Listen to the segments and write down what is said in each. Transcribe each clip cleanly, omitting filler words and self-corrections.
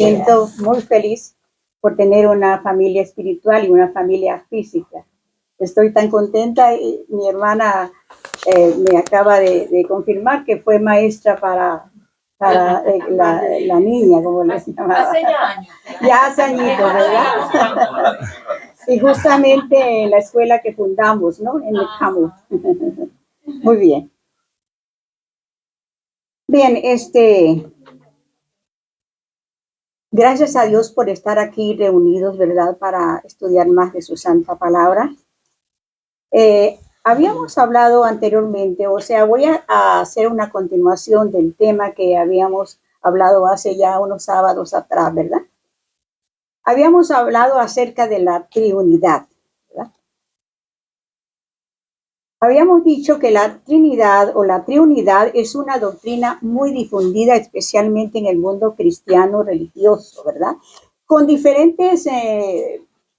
siento muy feliz por tener una familia espiritual y una familia física. Estoy tan contenta. Mi hermana me acaba de confirmar que fue maestra para la niña, como les llamaba. Hace ya años. Ya hace añitos, ¿verdad? Y justamente en la escuela que fundamos, ¿no? En el Camus. Muy bien. Bien, gracias a Dios por estar aquí reunidos, ¿verdad? Para estudiar más de su santa palabra. Habíamos hablado anteriormente, o sea, voy a hacer una continuación del tema que habíamos hablado hace ya unos sábados atrás, ¿verdad? Habíamos hablado acerca de la Trinidad, ¿verdad? Habíamos dicho que la Trinidad o la Triunidad es una doctrina muy difundida, especialmente en el mundo cristiano religioso, ¿verdad? Con diferentes,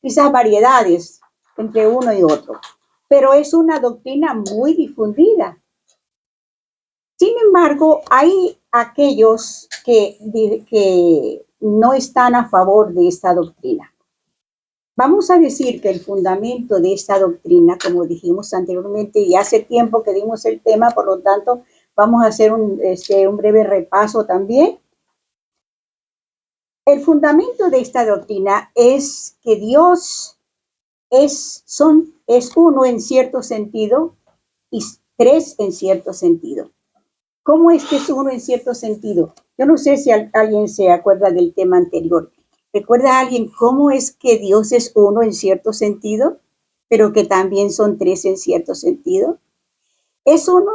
quizás variedades entre uno y otro, pero es una doctrina muy difundida. Sin embargo, hay aquellos que no están a favor de esta doctrina. Vamos a decir que el fundamento de esta doctrina, como dijimos anteriormente, y hace tiempo que dimos el tema, por lo tanto, vamos a hacer un breve repaso también. El fundamento de esta doctrina es que Dios es uno en cierto sentido y tres en cierto sentido. ¿Cómo es que es uno en cierto sentido? Yo no sé si alguien se acuerda del tema anterior. ¿Recuerda a alguien cómo es que Dios es uno en cierto sentido, pero que también son tres en cierto sentido? Es uno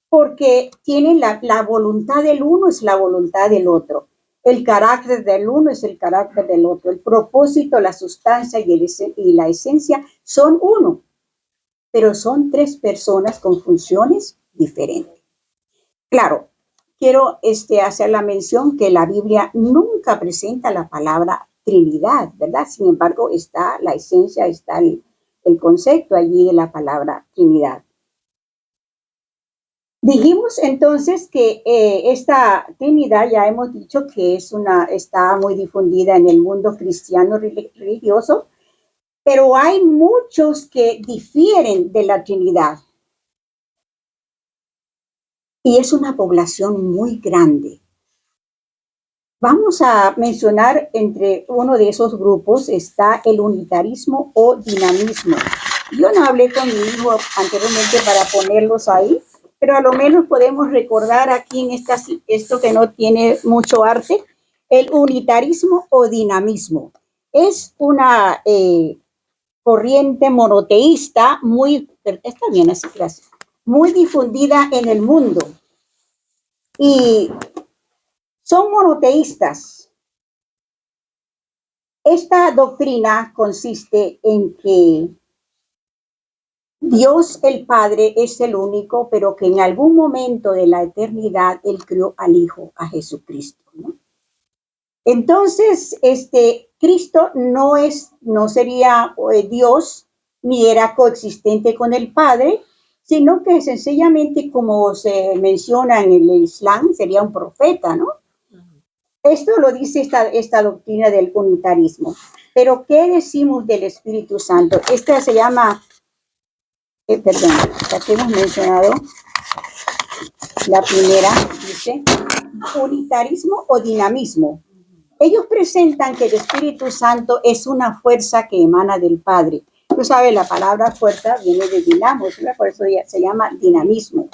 porque tiene la voluntad del uno es la voluntad del otro. El carácter del uno es el carácter del otro. El propósito, la sustancia y la esencia son uno, pero son tres personas con funciones diferentes. Claro, quiero hacer la mención que la Biblia nunca presenta la palabra Trinidad, ¿verdad? Sin embargo, está la esencia, está el concepto allí de la palabra Trinidad. Dijimos entonces que esta Trinidad ya hemos dicho que está muy difundida en el mundo cristiano religioso, pero hay muchos que difieren de la Trinidad. Y es una población muy grande. Vamos a mencionar entre uno de esos grupos está el unitarismo o dinamismo. Yo no hablé con mi hijo anteriormente para ponerlos ahí, pero a lo menos podemos recordar aquí en esto que no tiene mucho arte, el unitarismo o dinamismo. Es una corriente monoteísta está bien así, gracias, muy difundida en el mundo. Y son monoteístas. Esta doctrina consiste en que Dios el Padre es el único, pero que en algún momento de la eternidad Él crió al Hijo, a Jesucristo, ¿no? Entonces, Cristo no sería Dios, ni era coexistente con el Padre, sino que sencillamente, como se menciona en el Islam, sería un profeta, ¿no? Esto lo dice esta doctrina del unitarismo. Pero, ¿qué decimos del Espíritu Santo? Esta se llama, perdón, la que hemos mencionado, la primera, dice, unitarismo o dinamismo. Ellos presentan que el Espíritu Santo es una fuerza que emana del Padre. Tú sabes, la palabra fuerza viene de dinamos, ¿verdad? Por eso se llama dinamismo.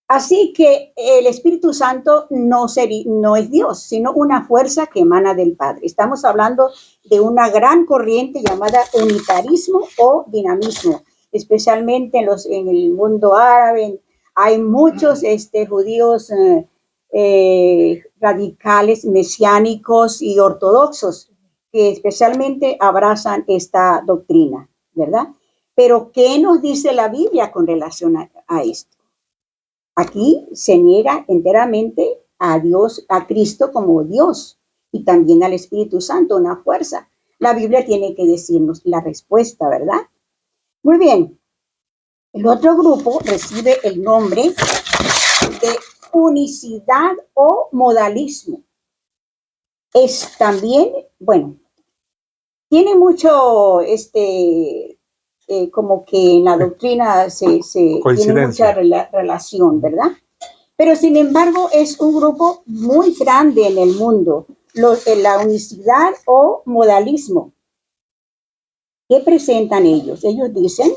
Así que el Espíritu Santo no es Dios, sino una fuerza que emana del Padre. Estamos hablando de una gran corriente llamada unitarismo o dinamismo, especialmente en el mundo árabe. Hay muchos judíos radicales, mesiánicos y ortodoxos que especialmente abrazan esta doctrina, ¿verdad? Pero, ¿qué nos dice la Biblia con relación a esto? Aquí se niega enteramente a Dios, a Cristo como Dios y también al Espíritu Santo, una fuerza. La Biblia tiene que decirnos la respuesta, ¿verdad? Muy bien. El otro grupo recibe el nombre de unicidad o modalismo. es también, bueno, tiene mucho, como que en la doctrina tiene mucha relación, ¿verdad? Pero sin embargo es un grupo muy grande en el mundo, la unicidad o modalismo. ¿Qué presentan ellos? Ellos dicen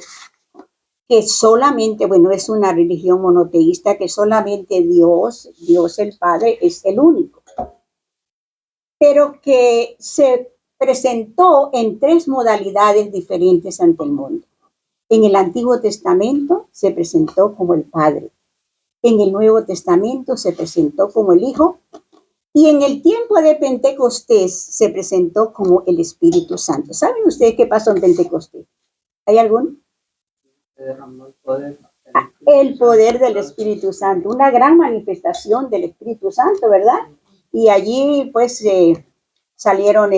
que solamente, bueno, es una religión monoteísta, que solamente Dios el Padre es el único, pero que se presentó en 3 modalidades diferentes ante el mundo. En el Antiguo Testamento se presentó como el Padre, en el Nuevo Testamento se presentó como el Hijo, y en el tiempo de Pentecostés se presentó como el Espíritu Santo. ¿Saben ustedes qué pasó en Pentecostés? ¿Hay alguno? El poder del Espíritu Santo, una gran manifestación del Espíritu Santo, ¿verdad? Y allí pues salieron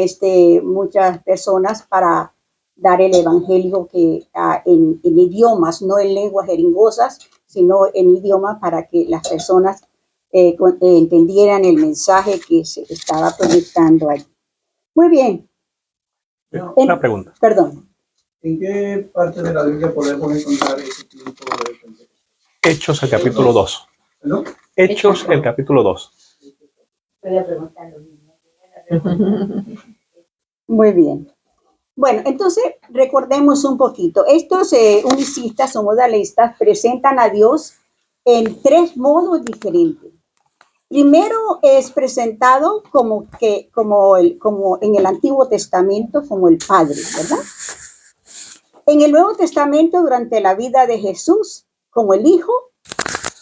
muchas personas para dar el evangelio en idiomas, no en lenguas jeringosas, sino en idiomas para que las personas entendieran el mensaje que se estaba proyectando allí. Muy bien. Una pregunta. Perdón. ¿En qué parte de la Biblia podemos encontrar ese tipo de Pentecostés? Hechos, el capítulo 2. ¿No? Hechos, el capítulo 2. Voy a preguntar lo mismo. Muy bien. Bueno, entonces recordemos un poquito. Estos unicistas o modalistas presentan a Dios en 3 modos diferentes. Primero es presentado como en el Antiguo Testamento como el Padre, ¿verdad? En el Nuevo Testamento, durante la vida de Jesús, como el Hijo,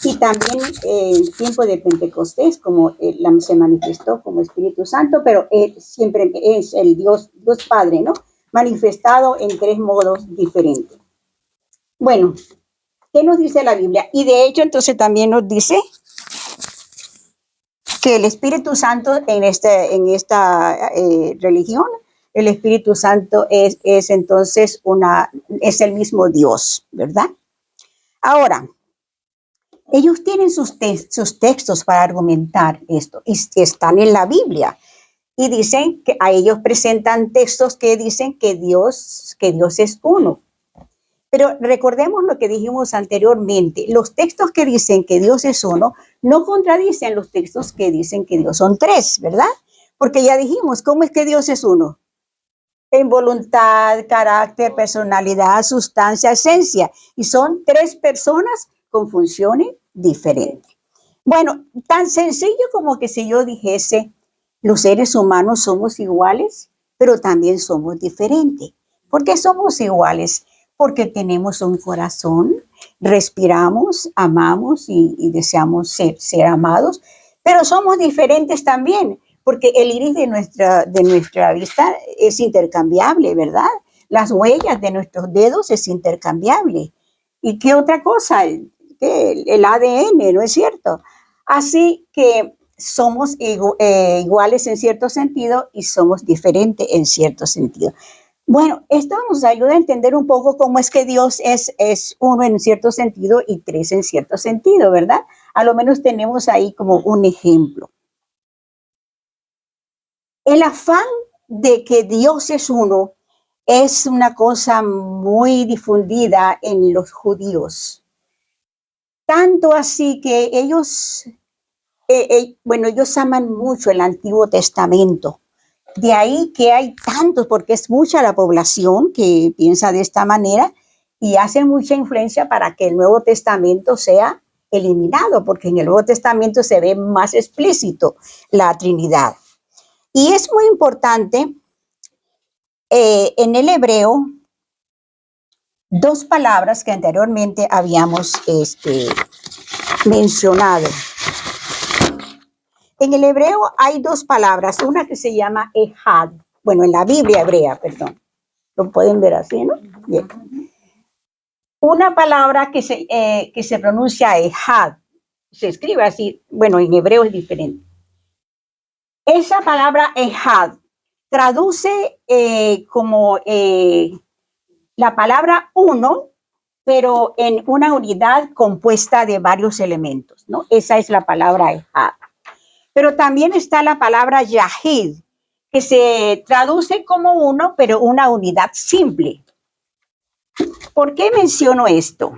y también en tiempo de Pentecostés, como se manifestó como Espíritu Santo, pero siempre es el Dios Padre, ¿no? Manifestado en 3 modos diferentes. Bueno, ¿qué nos dice la Biblia? Y de hecho, entonces también nos dice que el Espíritu Santo en esta religión, el Espíritu Santo es entonces es el mismo Dios, ¿verdad? Ahora, ellos tienen sus textos para argumentar esto y están en la Biblia y dicen que a ellos presentan textos que dicen que Dios es uno. Pero recordemos lo que dijimos anteriormente, los textos que dicen que Dios es uno no contradicen los textos que dicen que Dios son 3, ¿verdad? Porque ya dijimos, ¿cómo es que Dios es uno? En voluntad, carácter, personalidad, sustancia, esencia. Y son 3 personas con funciones diferentes. Bueno, tan sencillo como que si yo dijese, los seres humanos somos iguales, pero también somos diferentes. ¿Por qué somos iguales? Porque tenemos un corazón, respiramos, amamos y deseamos ser amados, pero somos diferentes también, porque el iris de nuestra vista es intercambiable, ¿verdad? Las huellas de nuestros dedos es intercambiable. ¿Y qué otra cosa? El ADN, ¿no es cierto? Así que somos iguales en cierto sentido y somos diferentes en cierto sentido. Bueno, esto nos ayuda a entender un poco cómo es que Dios es uno en cierto sentido y 3 en cierto sentido, ¿verdad? A lo menos tenemos ahí como un ejemplo. El afán de que Dios es uno es una cosa muy difundida en los judíos. Tanto así que ellos aman mucho el Antiguo Testamento. De ahí que hay tantos, porque es mucha la población que piensa de esta manera y hace mucha influencia para que el Nuevo Testamento sea eliminado, porque en el Nuevo Testamento se ve más explícito la Trinidad. Y es muy importante en el hebreo 2 palabras que anteriormente habíamos mencionado. En el hebreo hay 2 palabras, una que se llama ejad, bueno, en la Biblia hebrea, perdón, lo pueden ver así, ¿no? Bien. Una palabra que se pronuncia ejad, se escribe así, bueno, en hebreo es diferente. Esa palabra ejad traduce como la palabra uno, pero en una unidad compuesta de varios elementos, ¿no? Esa es la palabra ejad. Pero también está la palabra yahid, que se traduce como uno, pero una unidad simple. ¿Por qué menciono esto?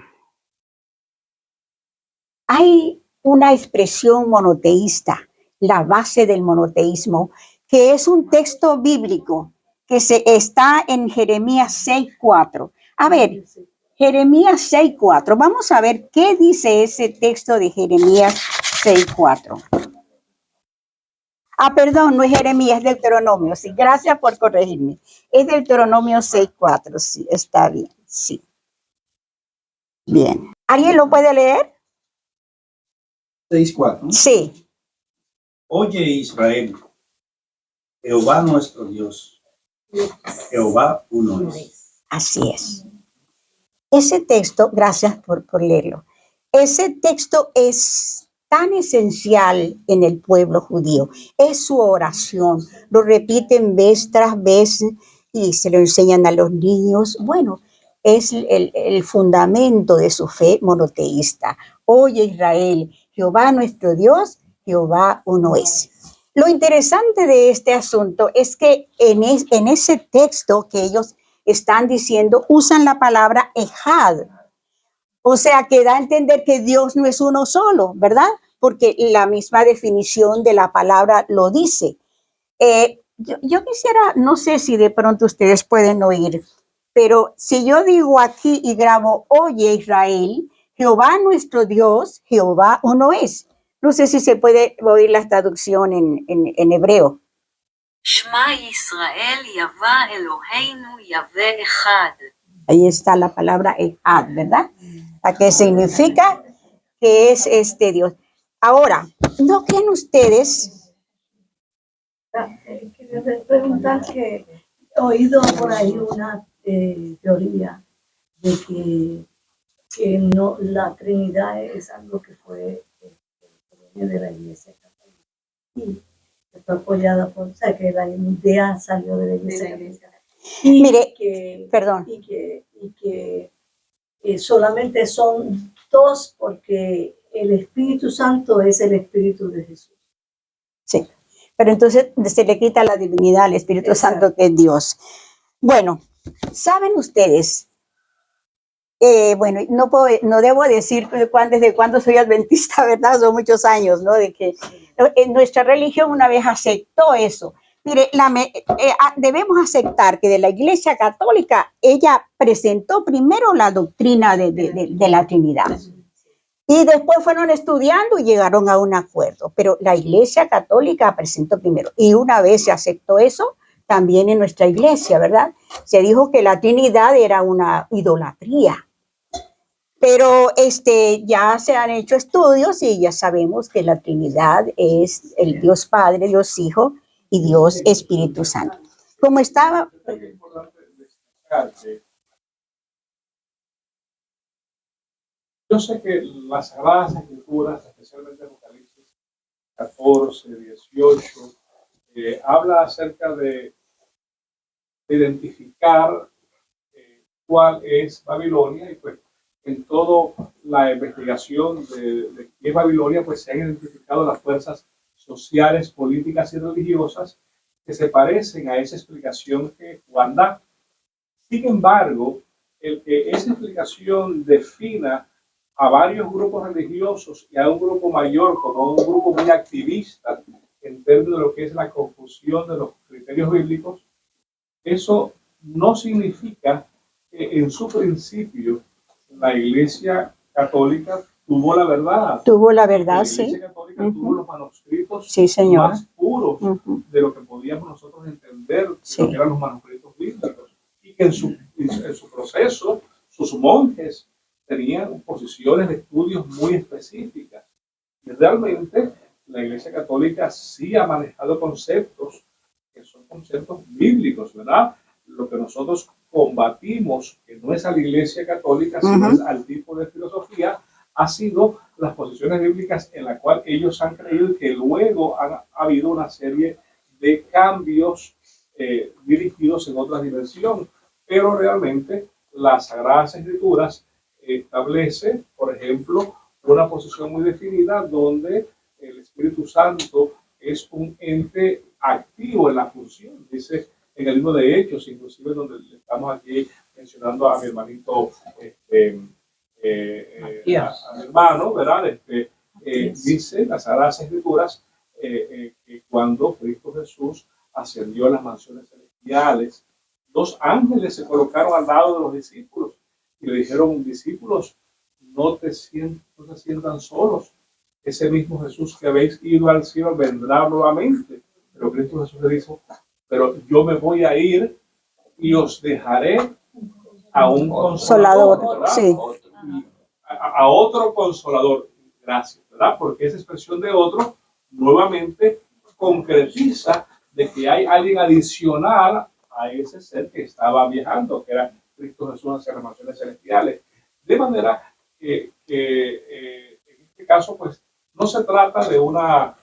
Hay una expresión monoteísta, la base del monoteísmo, que es un texto bíblico que está en Jeremías 6:4. A ver, Jeremías 6:4. Vamos a ver qué dice ese texto de Jeremías 6:4. Perdón, no es Jeremías, es Deuteronomio. Sí, gracias por corregirme. Es Deuteronomio 6:4. Sí, está bien. Sí. Bien. ¿Alguien lo puede leer? 6:4. Sí. Oye Israel, Jehová nuestro Dios, Jehová uno es. Así es. Ese texto, gracias por leerlo. Ese texto es tan esencial en el pueblo judío. Es su oración. Lo repiten vez tras vez y se lo enseñan a los niños. Bueno, es el fundamento de su fe monoteísta. Oye Israel, Jehová nuestro Dios, Jehová uno es. Lo interesante de este asunto es que en ese texto que ellos están diciendo, usan la palabra ejad. O sea, que da a entender que Dios no es uno solo, ¿verdad? Porque la misma definición de la palabra lo dice. Yo quisiera, no sé si de pronto ustedes pueden oír, pero si yo digo aquí y grabo, oye Israel, Jehová nuestro Dios, Jehová uno es. No sé si se puede oír la traducción en hebreo. Shema Yisrael, Yahveh Eloheinu, Yahveh Echad. Ahí está la palabra ejad, ¿verdad? ¿A qué significa? Que es este Dios. Ahora, ¿no creen ustedes? Quería preguntar que he oído por ahí una teoría de que no, la Trinidad es algo que fue de la Iglesia Católica y está apoyada por, o sea, que la idea salió de la Iglesia Católica. Y Mire, que, perdón. Y que solamente son dos porque el Espíritu Santo es el Espíritu de Jesús. Sí, pero entonces se le quita la divinidad al Espíritu Exacto. Santo que es Dios. Bueno, ¿saben ustedes? Bueno, no debo decir desde cuándo soy adventista, ¿verdad? Son muchos años, ¿no? De que nuestra religión una vez aceptó eso. Mire, debemos aceptar que de la Iglesia Católica ella presentó primero la doctrina de la Trinidad. Y después fueron estudiando y llegaron a un acuerdo. Pero la Iglesia Católica presentó primero. Y una vez se aceptó eso, también en nuestra iglesia, ¿verdad? Se dijo que la Trinidad era una idolatría. Pero ya se han hecho estudios y ya sabemos que la Trinidad es el Dios Padre, Dios Hijo y Dios Espíritu Santo. Como estaba... Yo sé que las Sagradas Escrituras, especialmente Apocalipsis 14, 18, habla acerca de identificar cuál es Babilonia, y pues en toda la investigación de qué es Babilonia, pues se han identificado las fuerzas sociales, políticas y religiosas que se parecen a esa explicación que Juan da. Sin embargo, el que esa explicación defina a varios grupos religiosos y a un grupo mayor como un grupo muy activista en términos de lo que es la confusión de los criterios bíblicos, eso no significa que en su principio la Iglesia Católica tuvo la verdad. Tuvo la verdad, sí. La Iglesia Católica tuvo los manuscritos más puros de lo que podíamos nosotros entender de lo que eran los manuscritos bíblicos. Y que en su proceso, sus monjes tenían posiciones de estudios muy específicas. Y realmente la Iglesia Católica sí ha manejado conceptos que son conceptos bíblicos, ¿verdad? Lo que nosotros combatimos, que no es a la Iglesia Católica, sino es al tipo de filosofía, ha sido las posiciones bíblicas en las cuales ellos han creído que luego ha habido una serie de cambios dirigidos en otra dimensión. Pero realmente las Sagradas Escrituras establece, por ejemplo, una posición muy definida donde el Espíritu Santo es un ente activo en la función. Dice en el libro de Hechos, inclusive donde le estamos aquí mencionando a mi hermanito, a mi hermano, ¿verdad? Dice las Sagradas Escrituras que cuando Cristo Jesús ascendió a las mansiones celestiales, 2 ángeles se colocaron al lado de los discípulos y le dijeron: discípulos, no se sientan solos. Ese mismo Jesús que habéis ido al cielo vendrá nuevamente. Pero Cristo Jesús le dijo: pero yo me voy a ir y os dejaré a un consolador, sí. a otro consolador. Gracias, ¿verdad? Porque esa expresión de otro nuevamente concretiza de que hay alguien adicional a ese ser que estaba viajando, que era Cristo Jesús hacia las mansiones celestiales. De manera que en este caso, pues, no se trata de una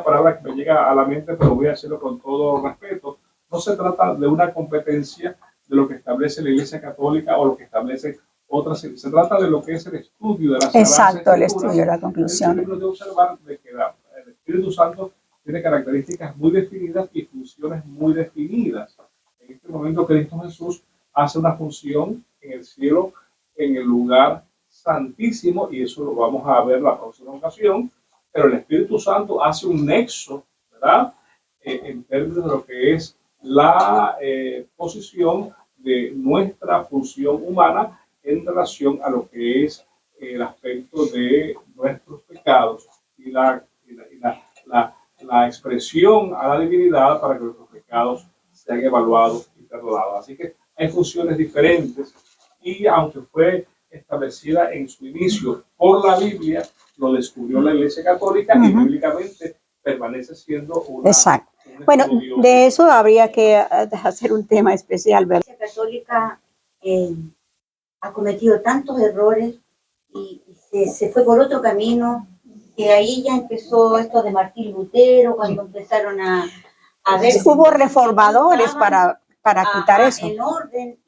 palabra que me llega a la mente, pero voy a hacerlo con todo respeto. No se trata de una competencia de lo que establece la Iglesia Católica o lo que establece otras. Se trata de lo que es el estudio de las Exacto, el estudio, la conclusión. De observar de que el Espíritu Santo tiene características muy definidas y funciones muy definidas. En este momento Cristo Jesús hace una función en el cielo, en el lugar santísimo, y eso lo vamos a ver la próxima ocasión, pero el Espíritu Santo hace un nexo, ¿verdad? En términos de lo que es la posición de nuestra función humana en relación a lo que es el aspecto de nuestros pecados y la expresión a la divinidad para que nuestros pecados sean evaluados y perdonados. Así que hay funciones diferentes, y aunque fue establecida en su inicio por la Biblia, lo descubrió la Iglesia Católica y bíblicamente permanece siendo una. Exacto. Bueno, de eso habría que hacer un tema especial, ¿verdad? La Iglesia Católica ha cometido tantos errores y se fue por otro camino, que ahí ya empezó esto de Martín Lutero, cuando empezaron a ver. Hubo reformadores para quitar eso. En orden,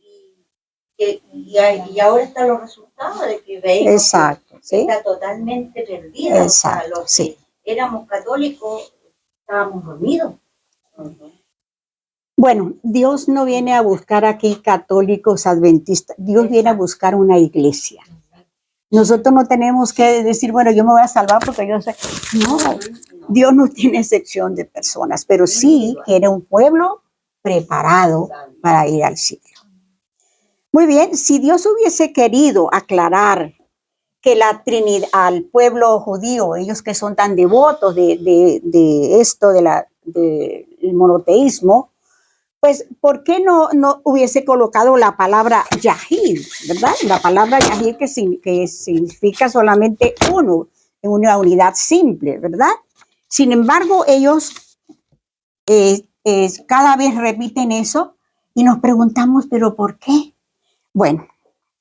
y ahora están los resultados de que veis. Exacto, ¿sí? Está totalmente perdida. Exacto, O sea, los sí. que éramos católicos estábamos dormidos. Bueno, Dios no viene a buscar aquí católicos adventistas, Dios viene a buscar una iglesia. Nosotros no tenemos que decir, bueno, yo me voy a salvar porque yo sé. No, Dios no tiene excepción de personas, pero sí quiere un pueblo preparado para ir al cielo. Muy bien, si Dios hubiese querido aclarar que la Trinidad al pueblo judío, ellos que son tan devotos de esto, del monoteísmo, pues, ¿por qué no hubiese colocado la palabra Yahid, verdad? La palabra Yahid que significa solamente uno, en una unidad simple, ¿verdad? Sin embargo, ellos cada vez repiten eso y nos preguntamos, ¿pero por qué? Bueno,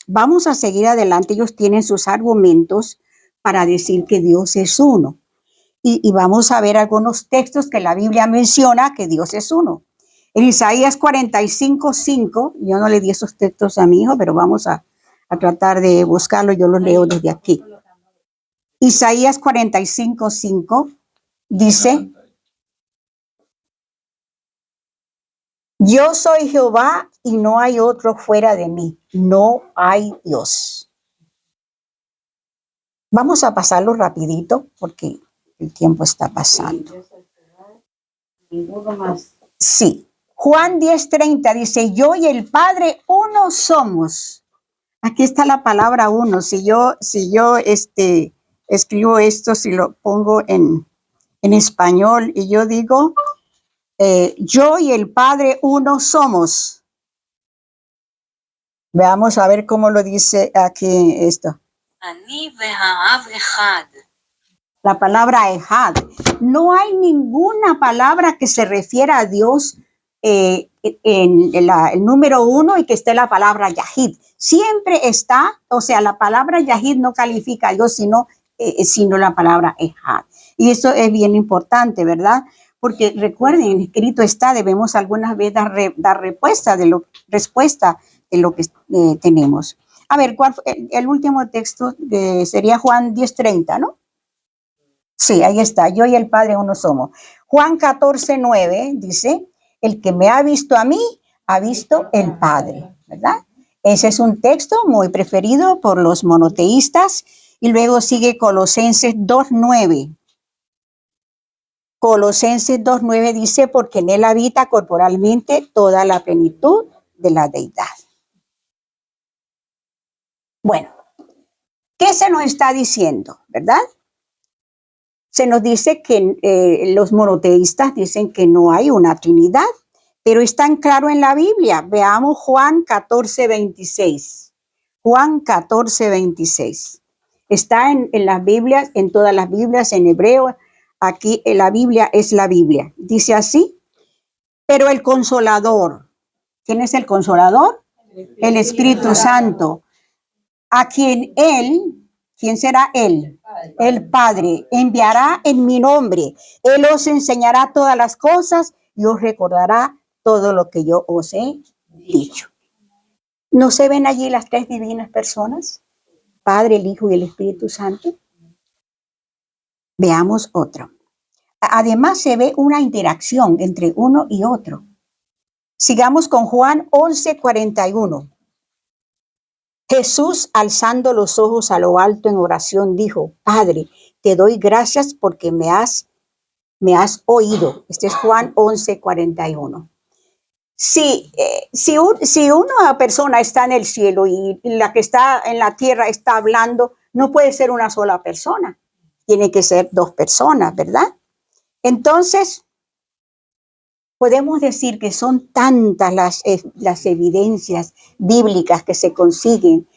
vamos a seguir adelante. Ellos tienen sus argumentos para decir que Dios es uno. Y vamos a ver algunos textos que la Biblia menciona que Dios es uno. En Isaías 45:5, yo no le di esos textos a mi hijo, pero vamos a tratar de buscarlo. Yo los leo desde aquí. Isaías 45:5 dice: yo soy Jehová y no hay otro fuera de mí. No hay Dios. Vamos a pasarlo rapidito porque el tiempo está pasando. Ninguno más. Sí. Juan 10:30 dice: yo y el Padre uno somos. Aquí está la palabra uno. Si yo escribo esto, si lo pongo en español y yo digo, yo y el Padre uno somos. Veamos a ver cómo lo dice aquí esto. אני והאב אחד. La palabra Ejad. No hay ninguna palabra que se refiera a Dios en el número uno y que esté la palabra Yahid. Siempre está, o sea, la palabra Yahid no califica a Dios, sino la palabra Ejad. Y eso es bien importante, ¿verdad? Porque recuerden, escrito está, debemos algunas veces dar respuesta de lo que tenemos. A ver, el último texto sería Juan 10:30, ¿no? Sí, ahí está. Yo y el Padre uno somos. Juan 14:9 dice, el que me ha visto a mí, ha visto el Padre, ¿verdad? Ese es un texto muy preferido por los monoteístas. Y luego sigue Colosenses 2:9. Colosenses 2:9 dice, porque en él habita corporalmente toda la plenitud de la deidad. Bueno, ¿qué se nos está diciendo, verdad? Se nos dice que los monoteístas dicen que no hay una Trinidad, pero es tan claro en la Biblia. Veamos Juan 14:26. Juan 14:26. Está en las Biblias, en todas las Biblias, en hebreo. Aquí en la Biblia es la Biblia. Dice así, pero el Consolador. ¿Quién es el Consolador? El Espíritu Santo. A quien ¿quién será Él? El Padre enviará en mi nombre. Él os enseñará todas las cosas y os recordará todo lo que yo os he dicho. ¿No se ven allí las tres divinas personas? Padre, el Hijo y el Espíritu Santo. Veamos otro. Además se ve una interacción entre uno y otro. Sigamos con Juan 11:41. Jesús, alzando los ojos a lo alto en oración, dijo, Padre, te doy gracias porque me has oído. Este es Juan 11:41. Si una persona está en el cielo y la que está en la tierra está hablando, no puede ser una sola persona. Tiene que ser dos personas, ¿verdad? Entonces, podemos decir que son tantas las evidencias bíblicas que se consiguen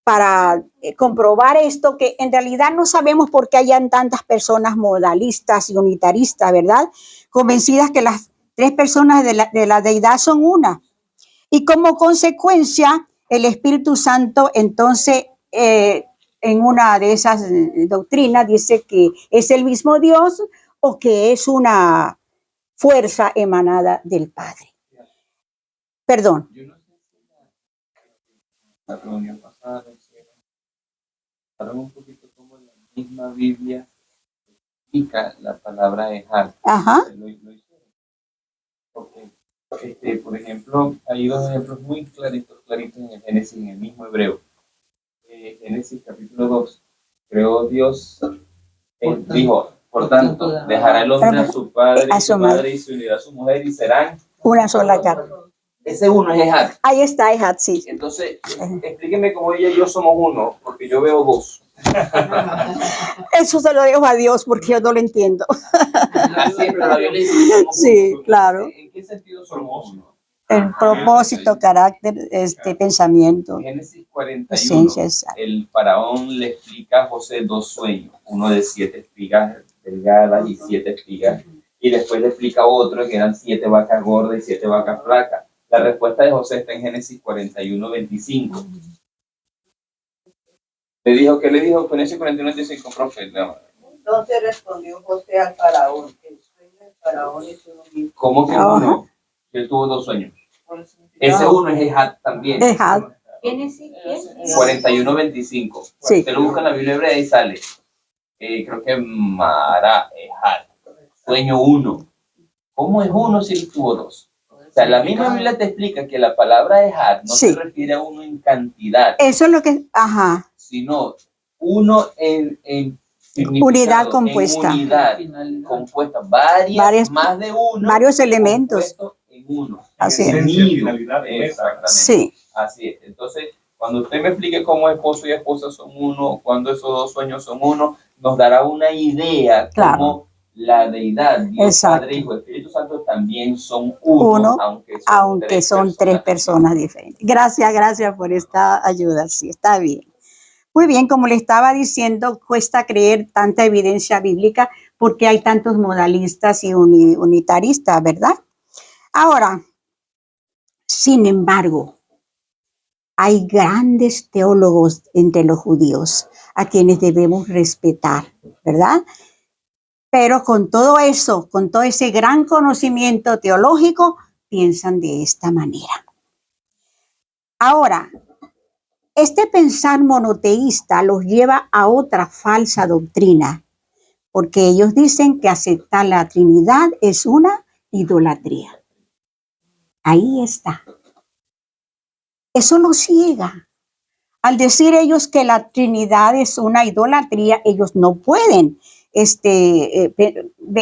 para comprobar esto, que en realidad no sabemos por qué hayan tantas personas modalistas y unitaristas, ¿verdad? Convencidas que las tres personas de la deidad son una. Y como consecuencia, el Espíritu Santo, entonces, en una de esas doctrinas, dice que es el mismo Dios o que es una fuerza emanada del Padre. Perdón. Yo no sé si la reunión pasada hablaron un poquito como la misma Biblia explica la palabra Ejad. Ajá. Lo hicieron. Porque, por ejemplo, hay dos ejemplos muy claritos en el Génesis, en el mismo hebreo. Génesis capítulo 2. Creó Dios, dijo, por tanto, dejará el hombre a su padre y su madre y se unirá a su mujer y serán una sola carne. Ese uno es Ejad. Ahí está Ejad, sí. Entonces, explíqueme cómo ella y yo somos uno, porque yo veo dos. Eso se lo dejo a Dios porque yo no lo entiendo. Así es, pero la Biblia dice que somos Sí, uno. claro. ¿En qué sentido somos uno? El propósito, carácter, pensamiento. Génesis 41, esencia, el faraón le explica a José dos sueños, uno de 7 espigas delgadas y 7 espigas, y después le explica otro que eran 7 vacas gordas y 7 vacas flacas. La respuesta de José está en Génesis 41:25. ¿Qué le dijo Génesis 41:25, profe? No. Entonces respondió José al faraón, el sueño del faraón es uno mismo. ¿Cómo que uno? Él tuvo dos sueños. Ese uno es Ejad también. Ejad. Génesis 41:25. Sí. Usted lo busca en la Biblia hebrea y sale. Creo que Mara Ejad. Sueño uno. ¿Cómo es uno si él tuvo dos? O sea, la misma Biblia te explica que la palabra Ejad no se refiere a uno en cantidad. Eso es lo que, ajá. Sino uno en unidad compuesta. En unidad compuesta. Varias, más de uno. Varios elementos. En uno. Así es. Exactamente. Sí. Así es. Entonces, cuando usted me explique cómo esposo y esposa son uno, cuando esos dos sueños son uno, nos dará una idea cómo la deidad, Dios, Padre, Hijo, Espíritu Santo también son uno, aunque son tres personas diferentes. Gracias por esta ayuda. Sí, está bien. Muy bien, como le estaba diciendo, cuesta creer tanta evidencia bíblica porque hay tantos modalistas y unitaristas, ¿verdad? Ahora, sin embargo, hay grandes teólogos entre los judíos a quienes debemos respetar, ¿verdad? Pero con todo eso, con todo ese gran conocimiento teológico, piensan de esta manera. Ahora, este pensar monoteísta los lleva a otra falsa doctrina, porque ellos dicen que aceptar la Trinidad es una idolatría. Ahí está. Eso nos ciega. Al decir ellos que la Trinidad es una idolatría, ellos no pueden,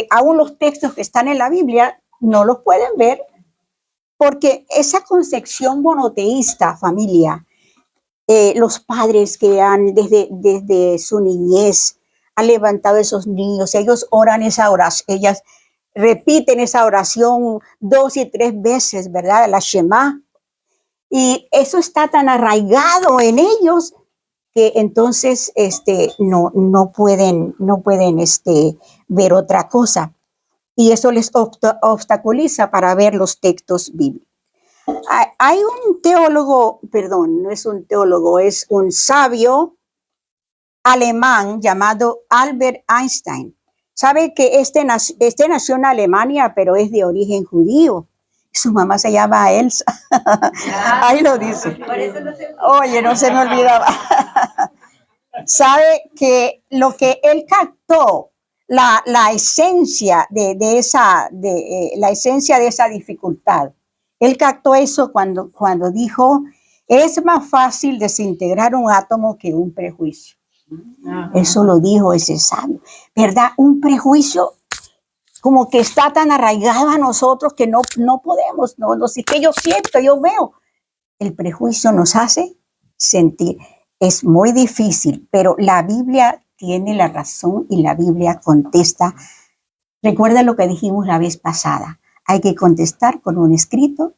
aún los textos que están en la Biblia no los pueden ver, porque esa concepción monoteísta, familia, los padres que han desde su niñez han levantado esos niños, ellos oran esa oración, ellas repiten esa oración 2 y 3 veces, ¿verdad? La Shema. Y eso está tan arraigado en ellos que entonces no pueden ver otra cosa. Y eso les obstaculiza para ver los textos bíblicos. Hay un teólogo, perdón, no es un teólogo, es un sabio alemán llamado Albert Einstein. Sabe que este nació en Alemania, pero es de origen judío. Su mamá se llama Elsa. Ahí lo dice. Oye, no se me olvidaba. Sabe que lo que él captó, la esencia de esa dificultad, él captó eso cuando dijo, es más fácil desintegrar un átomo que un prejuicio. Eso lo dijo ese sabio, ¿verdad? Un prejuicio como que está tan arraigado a nosotros que no podemos, no sé qué yo siento, yo veo. El prejuicio nos hace sentir. Es muy difícil, pero la Biblia tiene la razón y la Biblia contesta. Recuerda lo que dijimos la vez pasada. Hay que contestar con un escrito,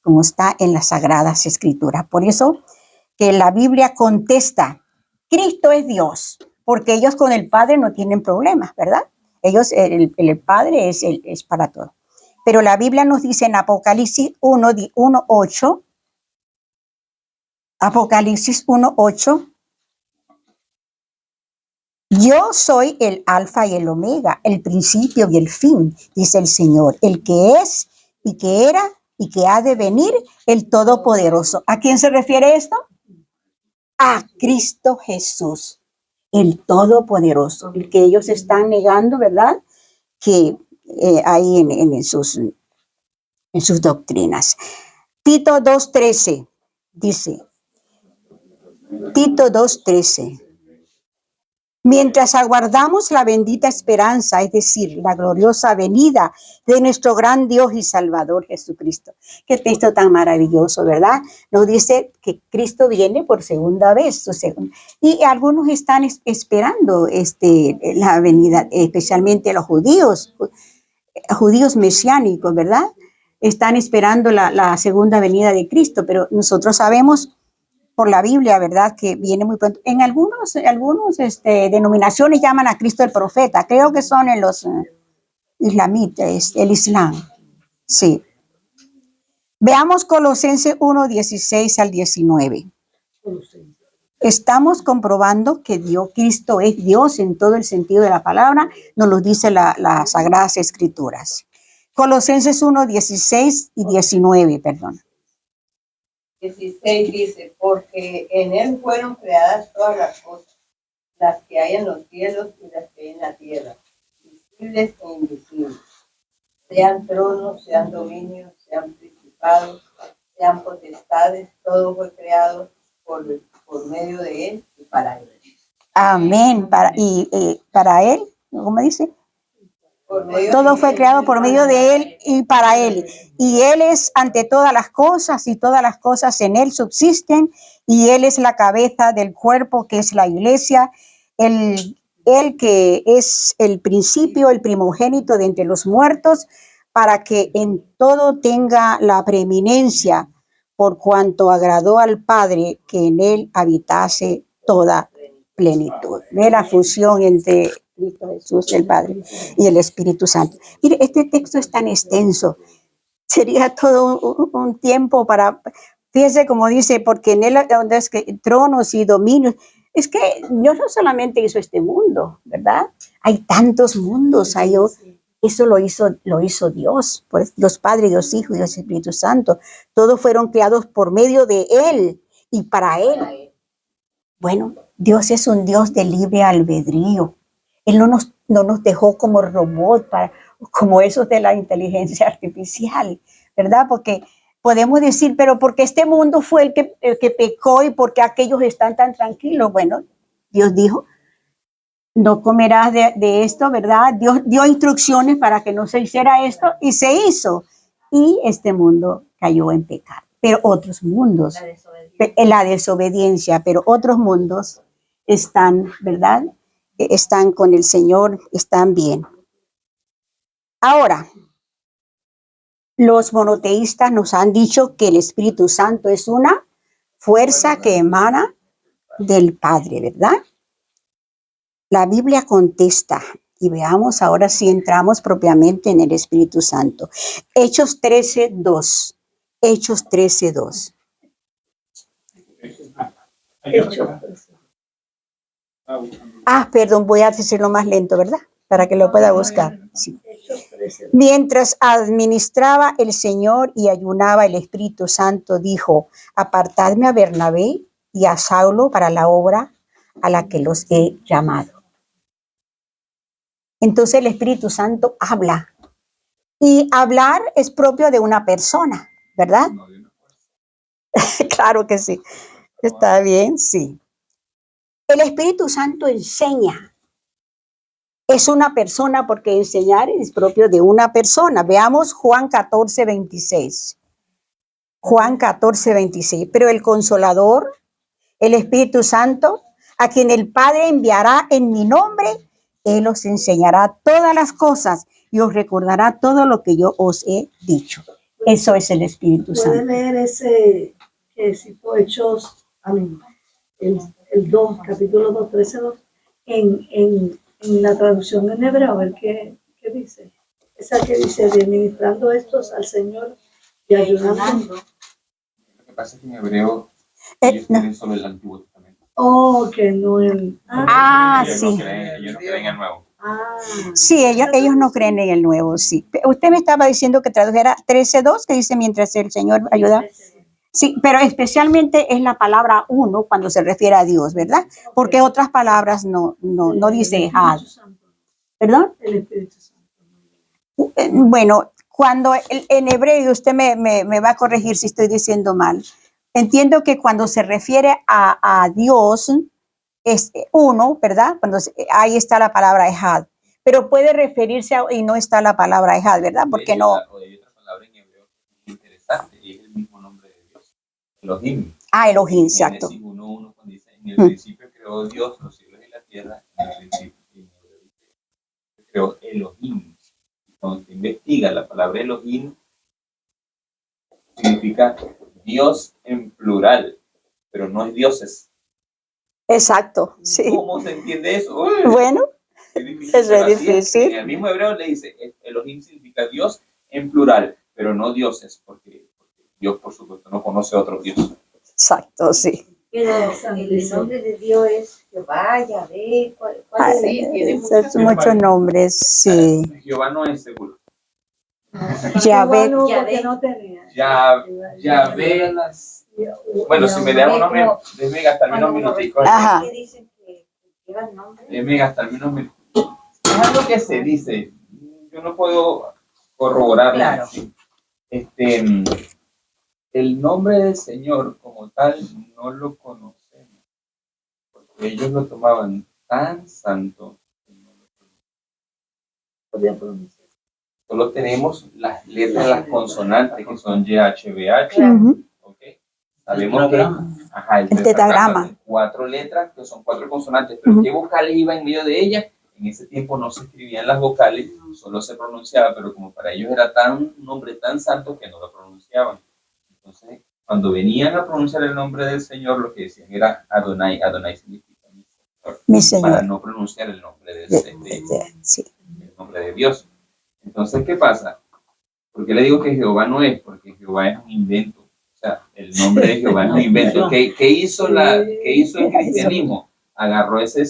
como está en las Sagradas Escrituras. Por eso que la Biblia contesta, Cristo es Dios, porque ellos con el Padre no tienen problemas, ¿verdad? Ellos, el Padre es para todo. Pero la Biblia nos dice en Apocalipsis 1:8, Apocalipsis 1:8, yo soy el alfa y el omega, el principio y el fin, dice el Señor, el que es y que era y que ha de venir, el Todopoderoso. ¿A quién se refiere esto? A Cristo Jesús, el Todopoderoso, el que ellos están negando, ¿verdad? Que hay en sus doctrinas. Tito 2:13 dice, Tito 2:13, mientras aguardamos la bendita esperanza, es decir, la gloriosa venida de nuestro gran Dios y Salvador Jesucristo. Qué texto tan maravilloso, ¿verdad? Nos dice que Cristo viene por segunda vez. Y algunos están esperando la venida, especialmente los judíos mesiánicos, ¿verdad? Están esperando la segunda venida de Cristo, pero nosotros sabemos por la Biblia, ¿verdad?, que viene muy pronto. En algunos denominaciones llaman a Cristo el profeta. Creo que son en los islamitas, el Islam. Sí. Veamos Colosenses 1:16 al 19. Estamos comprobando que Cristo es Dios en todo el sentido de la palabra, nos lo dice las Sagradas Escrituras. Colosenses 1:16 y 19, perdón. 16 dice, porque en él fueron creadas todas las cosas, las que hay en los cielos y las que hay en la tierra, visibles e invisibles, sean tronos, sean dominios, sean principados, sean potestades, todo fue creado por medio de él y para él. Amén. Para él, ¿cómo dice? Todo fue creado por medio de él y para él. Y él es ante todas las cosas y todas las cosas en él subsisten y él es la cabeza del cuerpo que es la iglesia, él que es el principio, el primogénito de entre los muertos, para que en todo tenga la preeminencia, por cuanto agradó al Padre que en él habitase toda plenitud. Ve la fusión entre Cristo Jesús, el Padre, y el Espíritu Santo. Mire, este texto es tan extenso. Sería todo un tiempo para, fíjese como dice, porque en él donde es que tronos y dominios, es que Dios no solamente hizo este mundo, ¿verdad? Hay tantos mundos, eso lo hizo Dios, pues Dios Padre, Dios Hijo y Dios Espíritu Santo. Todos fueron creados por medio de él y para él. Bueno, Dios es un Dios de libre albedrío. Él no nos dejó como robot, como esos de la inteligencia artificial, ¿verdad? Porque podemos decir, pero porque este mundo fue el que pecó y porque aquellos están tan tranquilos. Bueno, Dios dijo, no comerás de esto, ¿verdad? Dios dio instrucciones para que no se hiciera esto y se hizo. Y este mundo cayó en pecado. Pero otros mundos, la desobediencia, pero otros mundos están, ¿verdad? Están con el Señor, están bien. Ahora, los monoteístas nos han dicho que el Espíritu Santo es una fuerza que emana del Padre, ¿verdad? La Biblia contesta, y veamos ahora si entramos propiamente en el Espíritu Santo. Hechos 13:2. Hechos 13:2. Perdón, voy a decirlo más lento, ¿verdad? Para que lo pueda buscar. Sí. Mientras administraba el Señor y ayunaba, el Espíritu Santo dijo, apartadme a Bernabé y a Saulo para la obra a la que los he llamado. Entonces el Espíritu Santo habla. Y hablar es propio de una persona, ¿verdad? Claro que sí. Está bien, sí. El Espíritu Santo enseña. Es una persona porque enseñar es propio de una persona. Veamos Juan 14:26. Juan 14:26. Pero el Consolador, el Espíritu Santo, a quien el Padre enviará en mi nombre, Él os enseñará todas las cosas y os recordará todo lo que yo os he dicho. Eso es el Espíritu Santo. ¿Puede leer ese que citó Hechos, el 2, capítulo 2, 13:2, en la traducción en hebreo? A ver qué dice. Esa que dice, de ministrando estos al Señor y ayudando. Lo que pasa es que en hebreo ellos tienen solo el Antiguo Testamento. Oh, que no el... Sí. Ellos no creen en el Nuevo. Sí, ellos no creen en el Nuevo, sí. Usted me estaba diciendo que tradujera 13:2, que dice mientras el Señor ayuda. Sí, pero especialmente es la palabra uno cuando se refiere a Dios, ¿verdad? Porque otras palabras no dice had. ¿Perdón? El Espíritu Santo. Bueno, cuando en hebreo, usted me va a corregir si estoy diciendo mal. Entiendo que cuando se refiere a Dios es uno, ¿verdad? Ahí está la palabra had. Pero puede referirse a, y no está la palabra had, ¿verdad? Porque no. Hay otra palabra en hebreo interesante y es el mismo nombre de Dios. Elohim. Elohim, exacto. En 1:1 cuando dice, en el principio creó Dios los cielos y la tierra, en el principio creó Elohim. Cuando se investiga la palabra Elohim, significa Dios en plural, pero no es dioses. Exacto, sí. ¿Cómo se entiende eso? Bueno, es muy difícil. En el mismo hebreo le dice, Elohim significa Dios en plural, pero no dioses, porque Dios, por supuesto, no conoce a otros dioses. Exacto, sí. Pero el nombre de Dios es Jehová, Yahvé, ¿cuál es? Muchos nombres, sí. Jehová no es seguro. Yahvé. Yahvé. Bueno, si me da un nombre, déjeme gastarme unos minuticos. Ajá. Déjeme gastarme unos minuticos. Es algo que se dice. Yo no puedo corroborarlo. Claro. El nombre del Señor como tal no lo conocemos. Porque ellos lo tomaban tan santo que no lo conocemos. Solo tenemos las letras, las consonantes que son YHWH. ¿Okay? Sabemos que el tetragrama, 4 letras que son 4 consonantes, pero ¿qué vocales iba en medio de ellas? En ese tiempo no se escribían las vocales, solo se pronunciaba, pero como para ellos era un nombre tan santo que no lo pronunciaban. Entonces, cuando venían a pronunciar el nombre del Señor, lo que decían era Adonai. Adonai significa mi Señor. Para no pronunciar el nombre del el nombre de Dios. Entonces, ¿qué pasa? ¿Por qué le digo que Jehová no es? Porque Jehová es un invento. O sea, el nombre de Jehová es un invento. ¿Qué hizo el cristianismo? Agarró ese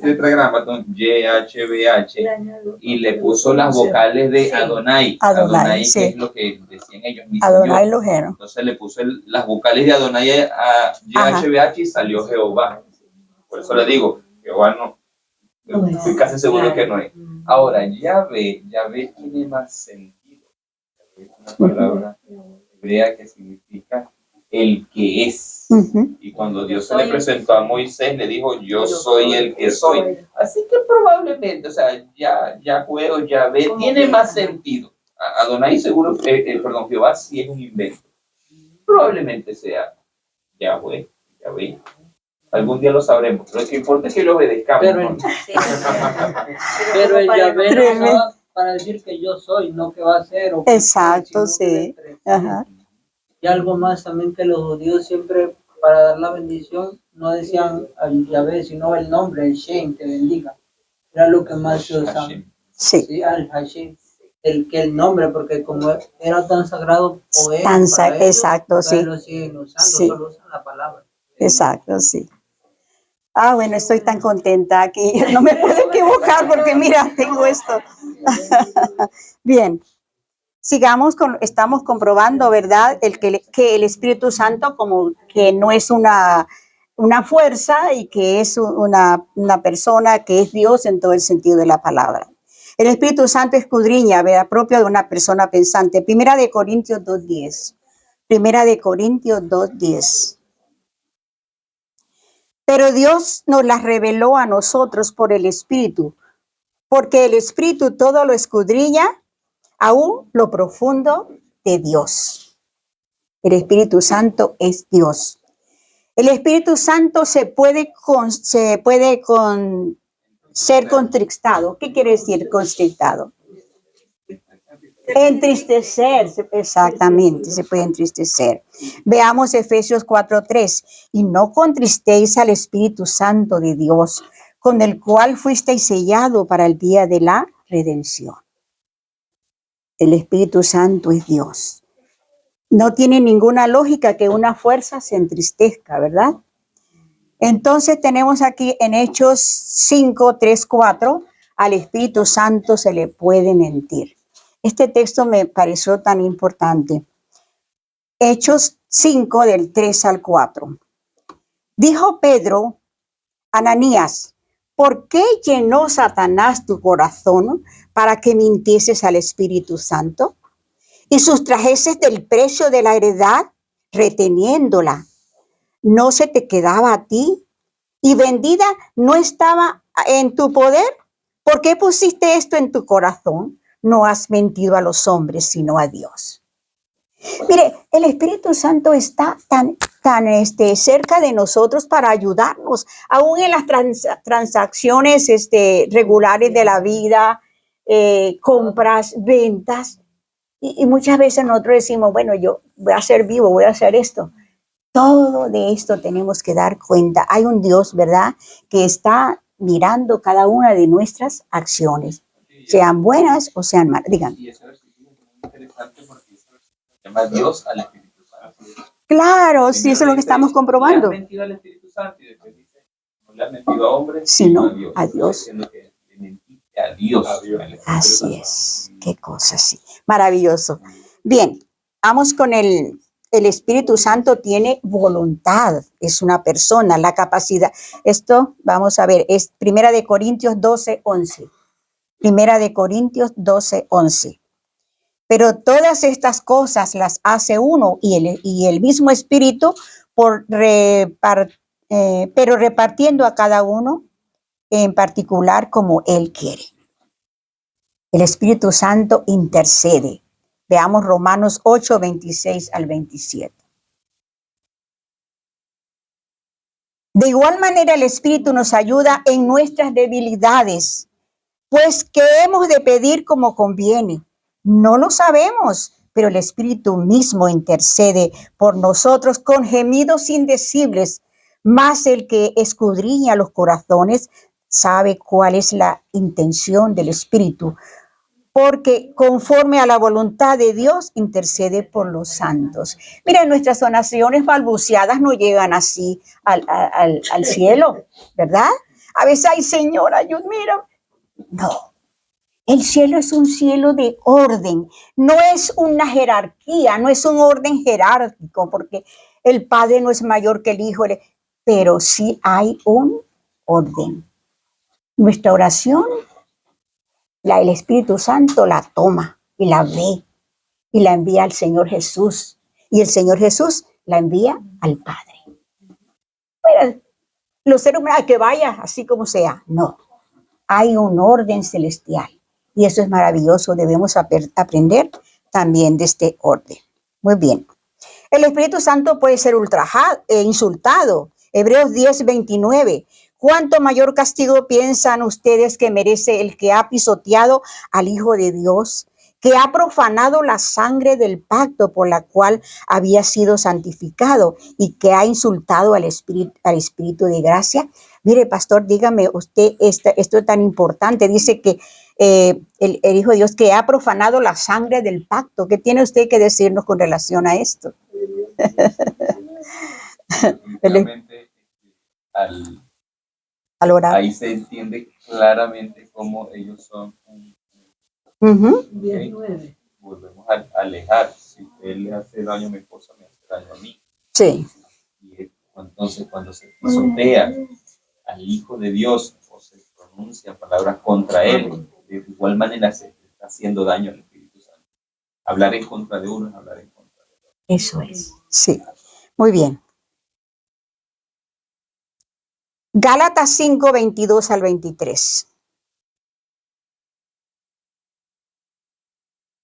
tetragrama, YHWH, y le puso las vocales de Adonai. Adonai, que es lo que decían ellos. Adonai Elohim. Entonces le puso las vocales de Adonai a YHWH y salió Jehová. Por eso le digo, Jehová no. Estoy casi seguro que no es. Ahora, Yahvé tiene más sentido. Es una palabra hebrea que significa el que es. Y cuando Dios se le presentó a Moisés, le dijo, yo soy el que soy. Así que probablemente, o sea, Yahvé o Yahvé tiene más sentido. Adonai seguro, perdón, Jehová sí es un invento. Probablemente sea Yahvé. Algún día lo sabremos. Lo que importa es que lo obedezcamos. Pero el Yahvé no estaba para decir que yo soy, no que va a ser. O Exacto, sí. Ajá. Y algo más también que los judíos siempre, para dar la bendición, no decían al Yahvé, sino el nombre, el Shem, te bendiga. Era lo que más se usaba. Sí. Sí, al Hashem. El nombre, porque como era tan sagrado, exacto, sí. lo siguen usando, sí. Solo usan la palabra. Exacto, sí. Ah, bueno, estoy tan contenta aquí. No me puedo equivocar porque mira, tengo esto. Bien. Sigamos estamos comprobando, ¿verdad? Que el Espíritu Santo como que no es una fuerza y que es una persona que es Dios en todo el sentido de la palabra. El Espíritu Santo escudriña, ¿verdad? Propio de una persona pensante. Primera de Corintios 2:10. Primera de Corintios 2:10. Pero Dios nos las reveló a nosotros por el Espíritu, porque el Espíritu todo lo escudriña, aún lo profundo de Dios. El Espíritu Santo es Dios. El Espíritu Santo se puede ser contristado. ¿Qué quiere decir contristado? Entristecer, exactamente, se puede entristecer. Veamos Efesios 4:3. Y no contristéis al Espíritu Santo de Dios, con el cual fuisteis sellado para el día de la redención. El Espíritu Santo es Dios. No tiene ninguna lógica que una fuerza se entristezca, ¿verdad? Entonces tenemos aquí en Hechos 5:3-4, al Espíritu Santo se le puede mentir. Este texto me pareció tan importante. Hechos 5, del 3 al 4. Dijo Pedro, Ananías, ¿por qué llenó Satanás tu corazón para que mintieses al Espíritu Santo y sustrajeses del precio de la heredad, reteniéndola? ¿No se te quedaba a ti? ¿Y vendida no estaba en tu poder? ¿Por qué pusiste esto en tu corazón? No has mentido a los hombres, sino a Dios. Mire, el Espíritu Santo está tan cerca de nosotros para ayudarnos, aún en las transacciones regulares de la vida, compras, ventas. Y muchas veces nosotros decimos, bueno, yo voy a ser vivo, voy a hacer esto. Todo de esto tenemos que dar cuenta. Hay un Dios, ¿verdad?, que está mirando cada una de nuestras acciones, sean buenas o sean malas. Digan. Y ese versículo es muy interesante porque se llama Dios al Espíritu Santo. Claro, sí, eso es lo que estamos comprobando. Le has mentido al Espíritu Santo y después dice, no le has mentido a hombres, sino a Dios. A Dios. Que le mentiste a Dios. Así es. Qué cosa, sí. Maravilloso. Bien, vamos con el Espíritu Santo tiene voluntad, es una persona, la capacidad. Esto, vamos a ver, es Primera de Corintios 12:11. Primera de Corintios 12:11. Pero todas estas cosas las hace uno y el mismo Espíritu, pero repartiendo a cada uno en particular como Él quiere. El Espíritu Santo intercede. Veamos Romanos 8:26-27. De igual manera, el Espíritu nos ayuda en nuestras debilidades, pues ¿qué hemos de pedir como conviene? No lo sabemos, pero el Espíritu mismo intercede por nosotros con gemidos indecibles, mas el que escudriña los corazones sabe cuál es la intención del Espíritu, porque conforme a la voluntad de Dios intercede por los santos. Mira, nuestras oraciones balbuceadas no llegan así al cielo, ¿verdad? A veces, ay, Señor, ayúdame, mira. No, el cielo es un cielo de orden, no es una jerarquía, no es un orden jerárquico, porque el Padre no es mayor que el Hijo, pero sí hay un orden. Nuestra oración, el Espíritu Santo la toma y la ve y la envía al Señor Jesús. Y el Señor Jesús la envía al Padre. Bueno, los seres humanos, que vaya así como sea. No, hay un orden celestial. Y eso es maravilloso. Debemos aprender también de este orden. Muy bien. El Espíritu Santo puede ser ultrajado, insultado. Hebreos 10:29. ¿Cuánto mayor castigo piensan ustedes que merece el que ha pisoteado al Hijo de Dios, que ha profanado la sangre del pacto por la cual había sido santificado y que ha insultado al Espíritu de gracia? Mire, pastor, dígame usted esto es tan importante. Dice que el Hijo de Dios que ha profanado la sangre del pacto. ¿Qué tiene usted que decirnos con relación a esto? Ahí se entiende claramente cómo ellos son un... Volvemos a alejar. Si él le hace daño a mi esposa, me hace daño a mí. Sí. Y entonces cuando se pisotea al Hijo de Dios o se pronuncia palabras contra él, de igual manera se está haciendo daño al Espíritu Santo. Hablar en contra de uno es hablar en contra de otro. Eso es, sí. Muy bien. Gálatas 5:22-23.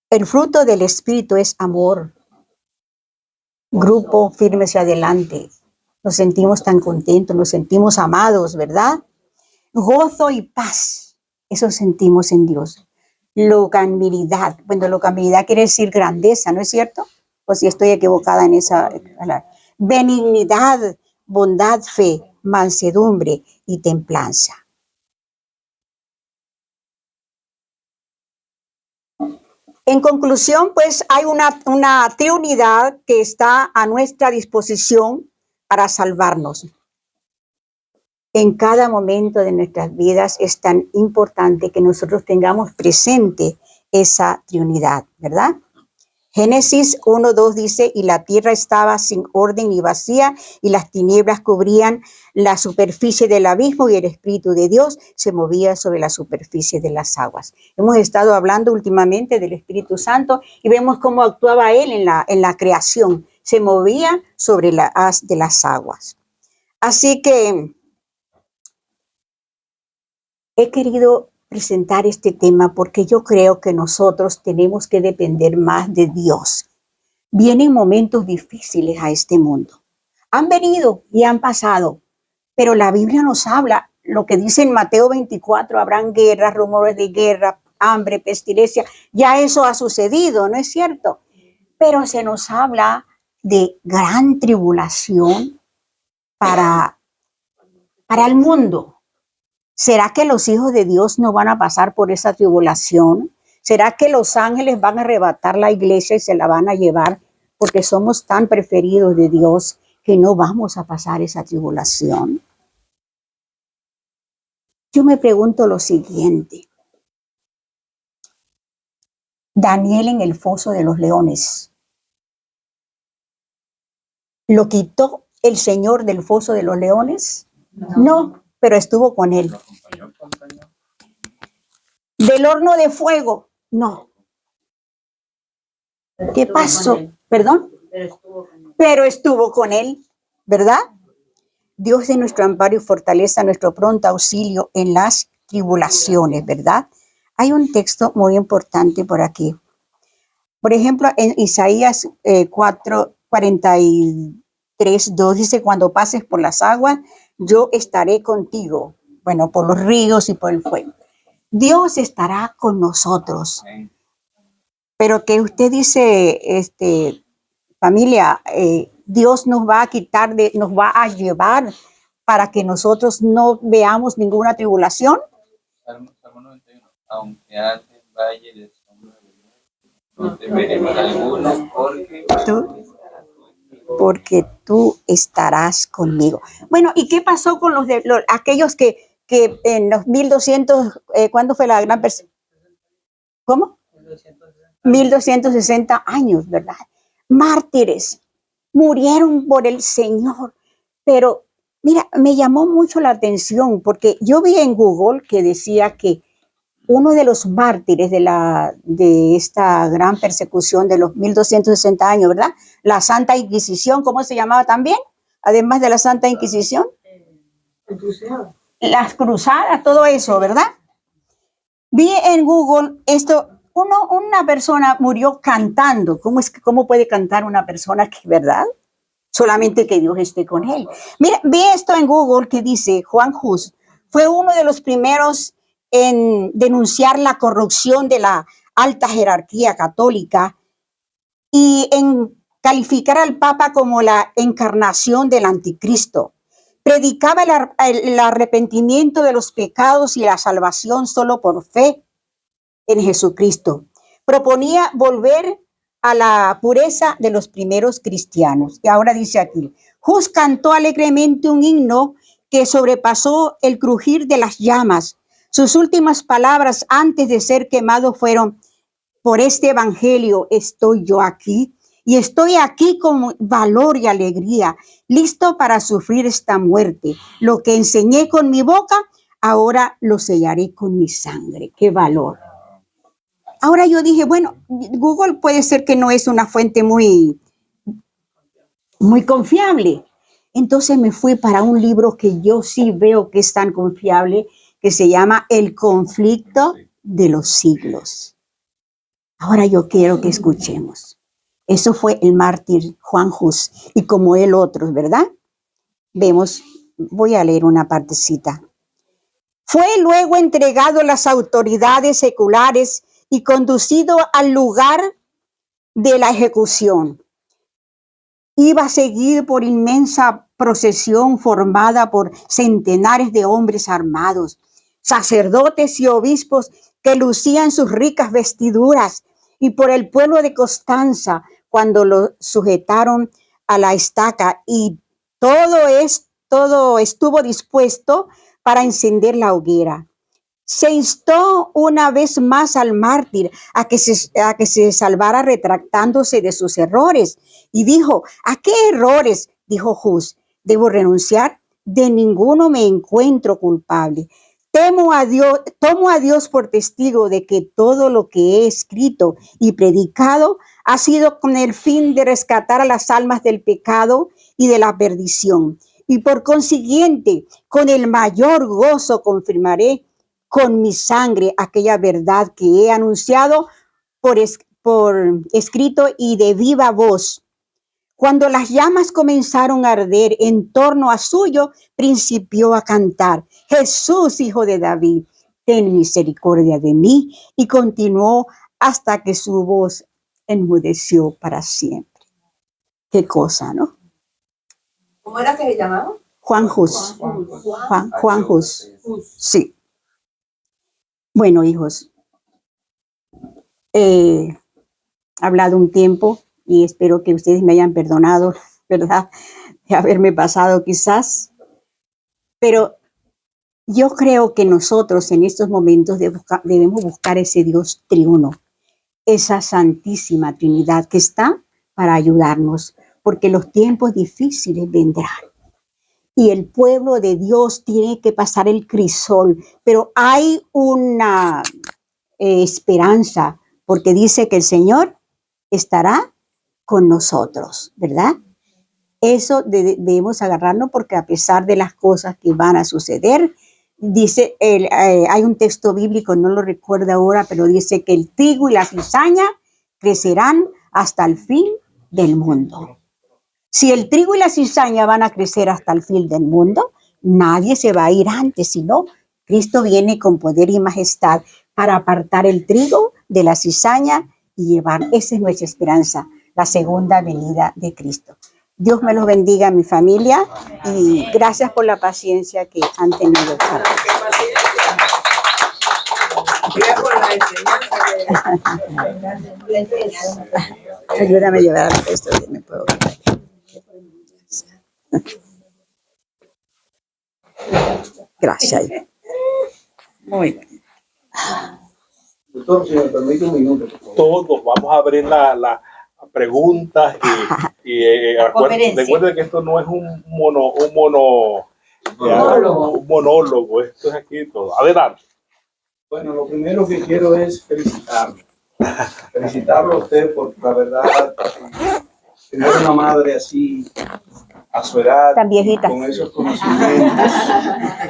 El fruto del Espíritu es amor. Grupo, firme hacia adelante. Nos sentimos tan contentos, nos sentimos amados, ¿verdad? Gozo y paz. Eso sentimos en Dios. Longanimidad. Bueno, longanimidad quiere decir grandeza, ¿no es cierto? O si estoy equivocada en esa. Benignidad, bondad, fe, mansedumbre y templanza. En conclusión, pues hay una triunidad que está a nuestra disposición para salvarnos. En cada momento de nuestras vidas es tan importante que nosotros tengamos presente esa triunidad, ¿verdad? Génesis 1:2 dice, y la tierra estaba sin orden y vacía, y las tinieblas cubrían la superficie del abismo, y el Espíritu de Dios se movía sobre la superficie de las aguas. Hemos estado hablando últimamente del Espíritu Santo y vemos cómo actuaba Él en la creación. Se movía sobre la haz de las aguas. Así que he querido presentar este tema porque yo creo que nosotros tenemos que depender más de Dios. Vienen momentos difíciles a este mundo. Han venido y han pasado, pero la Biblia nos habla, lo que dice en Mateo 24, habrán guerras, rumores de guerra, hambre, pestilencia. Ya eso ha sucedido, ¿no es cierto? Pero se nos habla de gran tribulación para el mundo. ¿Será que los hijos de Dios no van a pasar por esa tribulación? ¿Será que los ángeles van a arrebatar la iglesia y se la van a llevar porque somos tan preferidos de Dios que no vamos a pasar esa tribulación? Yo me pregunto lo siguiente. Daniel en el foso de los leones. ¿Lo quitó el Señor del foso de los leones? No, pero estuvo con él. Del horno de fuego, no. ¿Qué pasó? ¿Perdón? Pero estuvo con él, ¿verdad? Dios es nuestro amparo y fortaleza, nuestro pronto auxilio en las tribulaciones, ¿verdad? Hay un texto muy importante por aquí. Por ejemplo, en Isaías 4:43-2 dice, cuando pases por las aguas, yo estaré contigo. Bueno, por los ríos y por el fuego. Dios estará con nosotros. Pero que usted dice, familia, Dios nos va a quitar, nos va a llevar para que nosotros no veamos ninguna tribulación. Salmo 91. Aunque antes valle de sombra de muerte, no temeré mal alguno, porque tú estarás conmigo. Bueno, ¿y qué pasó con aquellos que en los 1200, ¿cuándo fue la gran persecución? ¿Cómo? 1260 años, ¿verdad? Mártires, murieron por el Señor, pero Mira, me llamó mucho la atención porque yo vi en Google que decía que uno de los mártires de esta gran persecución de los 1260 años, ¿verdad? La Santa Inquisición, ¿cómo se llamaba también? Además de la Santa Inquisición. Las cruzadas, todo eso, ¿verdad? Vi en Google esto, una persona murió cantando. ¿Cómo puede cantar una persona que, verdad? Solamente que Dios esté con él. Mira, vi esto en Google que dice, Juan Hus fue uno de los primeros en denunciar la corrupción de la alta jerarquía católica y en calificar al Papa como la encarnación del anticristo. Predicaba el arrepentimiento de los pecados y la salvación solo por fe en Jesucristo. Proponía volver a la pureza de los primeros cristianos. Y ahora dice aquí, Hus cantó alegremente un himno que sobrepasó el crujir de las llamas. Sus últimas palabras antes de ser quemado fueron, por este evangelio estoy yo aquí, y estoy aquí con valor y alegría, listo para sufrir esta muerte. Lo que enseñé con mi boca, ahora lo sellaré con mi sangre. ¡Qué valor! Ahora yo dije, bueno, Google puede ser que no es una fuente muy confiable. Entonces me fui para un libro que yo sí veo que es tan confiable, que se llama El conflicto de los siglos. Ahora yo quiero que escuchemos. Eso fue el mártir Juan Hus y como él otros, ¿verdad? Vemos, voy a leer una partecita. Fue luego entregado a las autoridades seculares y conducido al lugar de la ejecución. Iba a seguir por inmensa procesión formada por centenares de hombres armados, sacerdotes y obispos que lucían sus ricas vestiduras, y por el pueblo de Constanza cuando lo sujetaron a la estaca, y todo estuvo dispuesto para encender la hoguera. Se instó una vez más al mártir a que se salvara retractándose de sus errores. Y dijo, ¿a qué errores? Dijo Hus, ¿debo renunciar? De ninguno me encuentro culpable. Tomo a Dios por testigo de que todo lo que he escrito y predicado ha sido con el fin de rescatar a las almas del pecado y de la perdición. Y por consiguiente, con el mayor gozo confirmaré con mi sangre aquella verdad que he anunciado por escrito y de viva voz. Cuando las llamas comenzaron a arder en torno a suyo, principió a cantar, Jesús, hijo de David, ten misericordia de mí, y continuó hasta que su voz enmudeció para siempre. Qué cosa, ¿no? ¿Cómo era que se llamaba? Juan Hus. Juan Hus. Sí. Bueno, hijos, he hablado un tiempo y espero que ustedes me hayan perdonado, ¿verdad? De haberme pasado quizás. Pero yo creo que nosotros en estos momentos debemos buscar ese Dios triuno, esa Santísima Trinidad que está para ayudarnos, porque los tiempos difíciles vendrán. Y el pueblo de Dios tiene que pasar el crisol, pero hay una esperanza, porque dice que el Señor estará con nosotros, ¿verdad? Eso debemos agarrarnos porque a pesar de las cosas que van a suceder, dice, hay un texto bíblico, no lo recuerdo ahora, pero dice que el trigo y la cizaña crecerán hasta el fin del mundo. Si el trigo y la cizaña van a crecer hasta el fin del mundo, nadie se va a ir antes, sino Cristo viene con poder y majestad para apartar el trigo de la cizaña y llevar, esa es nuestra esperanza, la segunda venida de Cristo. Dios me los bendiga, mi familia, y gracias por la paciencia que han tenido. Ayúdame a llevar esto, que me puedo quitar. Gracias. Muy bien. Doctor, si me permite un minuto, por favor. Todos vamos a abrir las preguntas y recuerden que esto no es un Un monólogo, esto es aquí todo. Adelante. Bueno, lo primero que quiero es felicitarlo. Felicitarlo a usted porque la verdad, tener una madre así, a su edad, Tan viejita, con esos conocimientos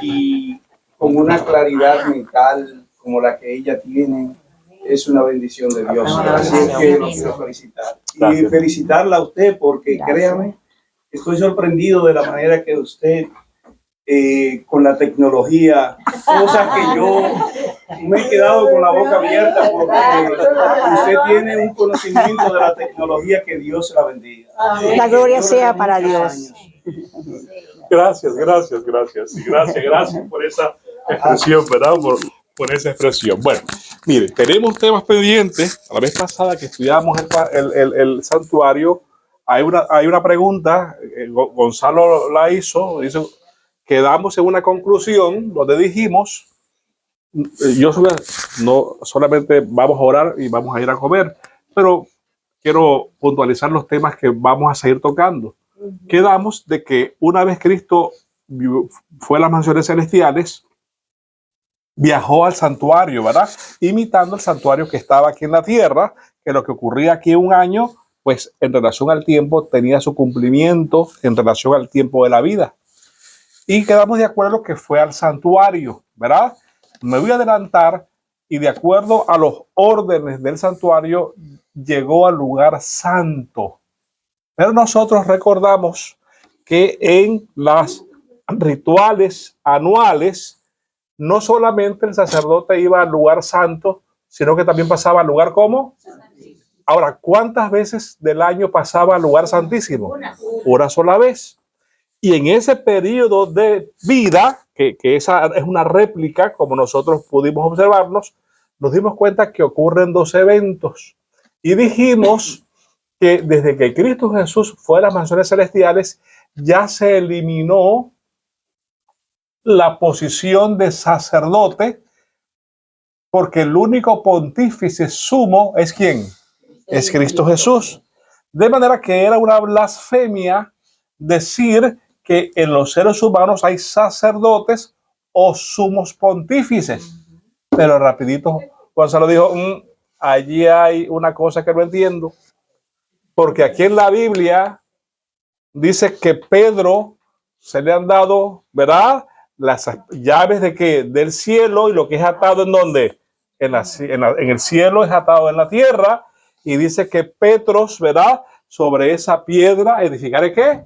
y con una claridad mental como la que ella tiene, es una bendición de Dios. Así es que lo quiero felicitar. Y Gracias. felicitarla a usted porque créame, estoy sorprendido de la manera que usted, con la tecnología, cosas que yo me he quedado con la boca abierta porque usted tiene un conocimiento de la tecnología que Dios se la bendiga. la gloria sea para Dios. Gracias por esa expresión, ¿verdad? Por esa expresión. Bueno, mire, tenemos temas pendientes. La vez pasada que estudiamos el santuario, hay una pregunta, Gonzalo la hizo, quedamos en una conclusión donde dijimos, no solamente vamos a orar y vamos a ir a comer, pero quiero puntualizar los temas que vamos a seguir tocando. Quedamos de que una vez Cristo fue a las mansiones celestiales, viajó al santuario, ¿verdad? Imitando el santuario que estaba aquí en la tierra, que lo que ocurría aquí en un año, pues en relación al tiempo tenía su cumplimiento en relación al tiempo de la vida. Y quedamos de acuerdo que fue al santuario, ¿verdad? Me voy a adelantar y de acuerdo a los órdenes del santuario llegó al lugar santo. Pero nosotros recordamos que en las rituales anuales no solamente el sacerdote iba al lugar santo, sino que también pasaba al lugar ¿cómo? Ahora, ¿cuántas veces del año pasaba al lugar santísimo? Una sola vez. Y en ese periodo de vida, que esa es una réplica, como nosotros pudimos observarnos, nos dimos cuenta que ocurren dos eventos. Y dijimos que desde que Cristo Jesús fue a las mansiones celestiales, ya se eliminó la posición de sacerdote, porque el único pontífice sumo es ¿quién? Es Cristo Jesús. De manera que era una blasfemia decir que en los seres humanos hay sacerdotes o sumos pontífices. Pero rapidito Gonzalo dijo, allí hay una cosa que no entiendo, porque aquí en la Biblia dice que Pedro se le han dado, ¿verdad? Las llaves de qué? Del cielo, y lo que es atado en donde en el cielo es atado en la tierra, y dice que Petros, ¿verdad? Sobre esa piedra edificaré ¿qué?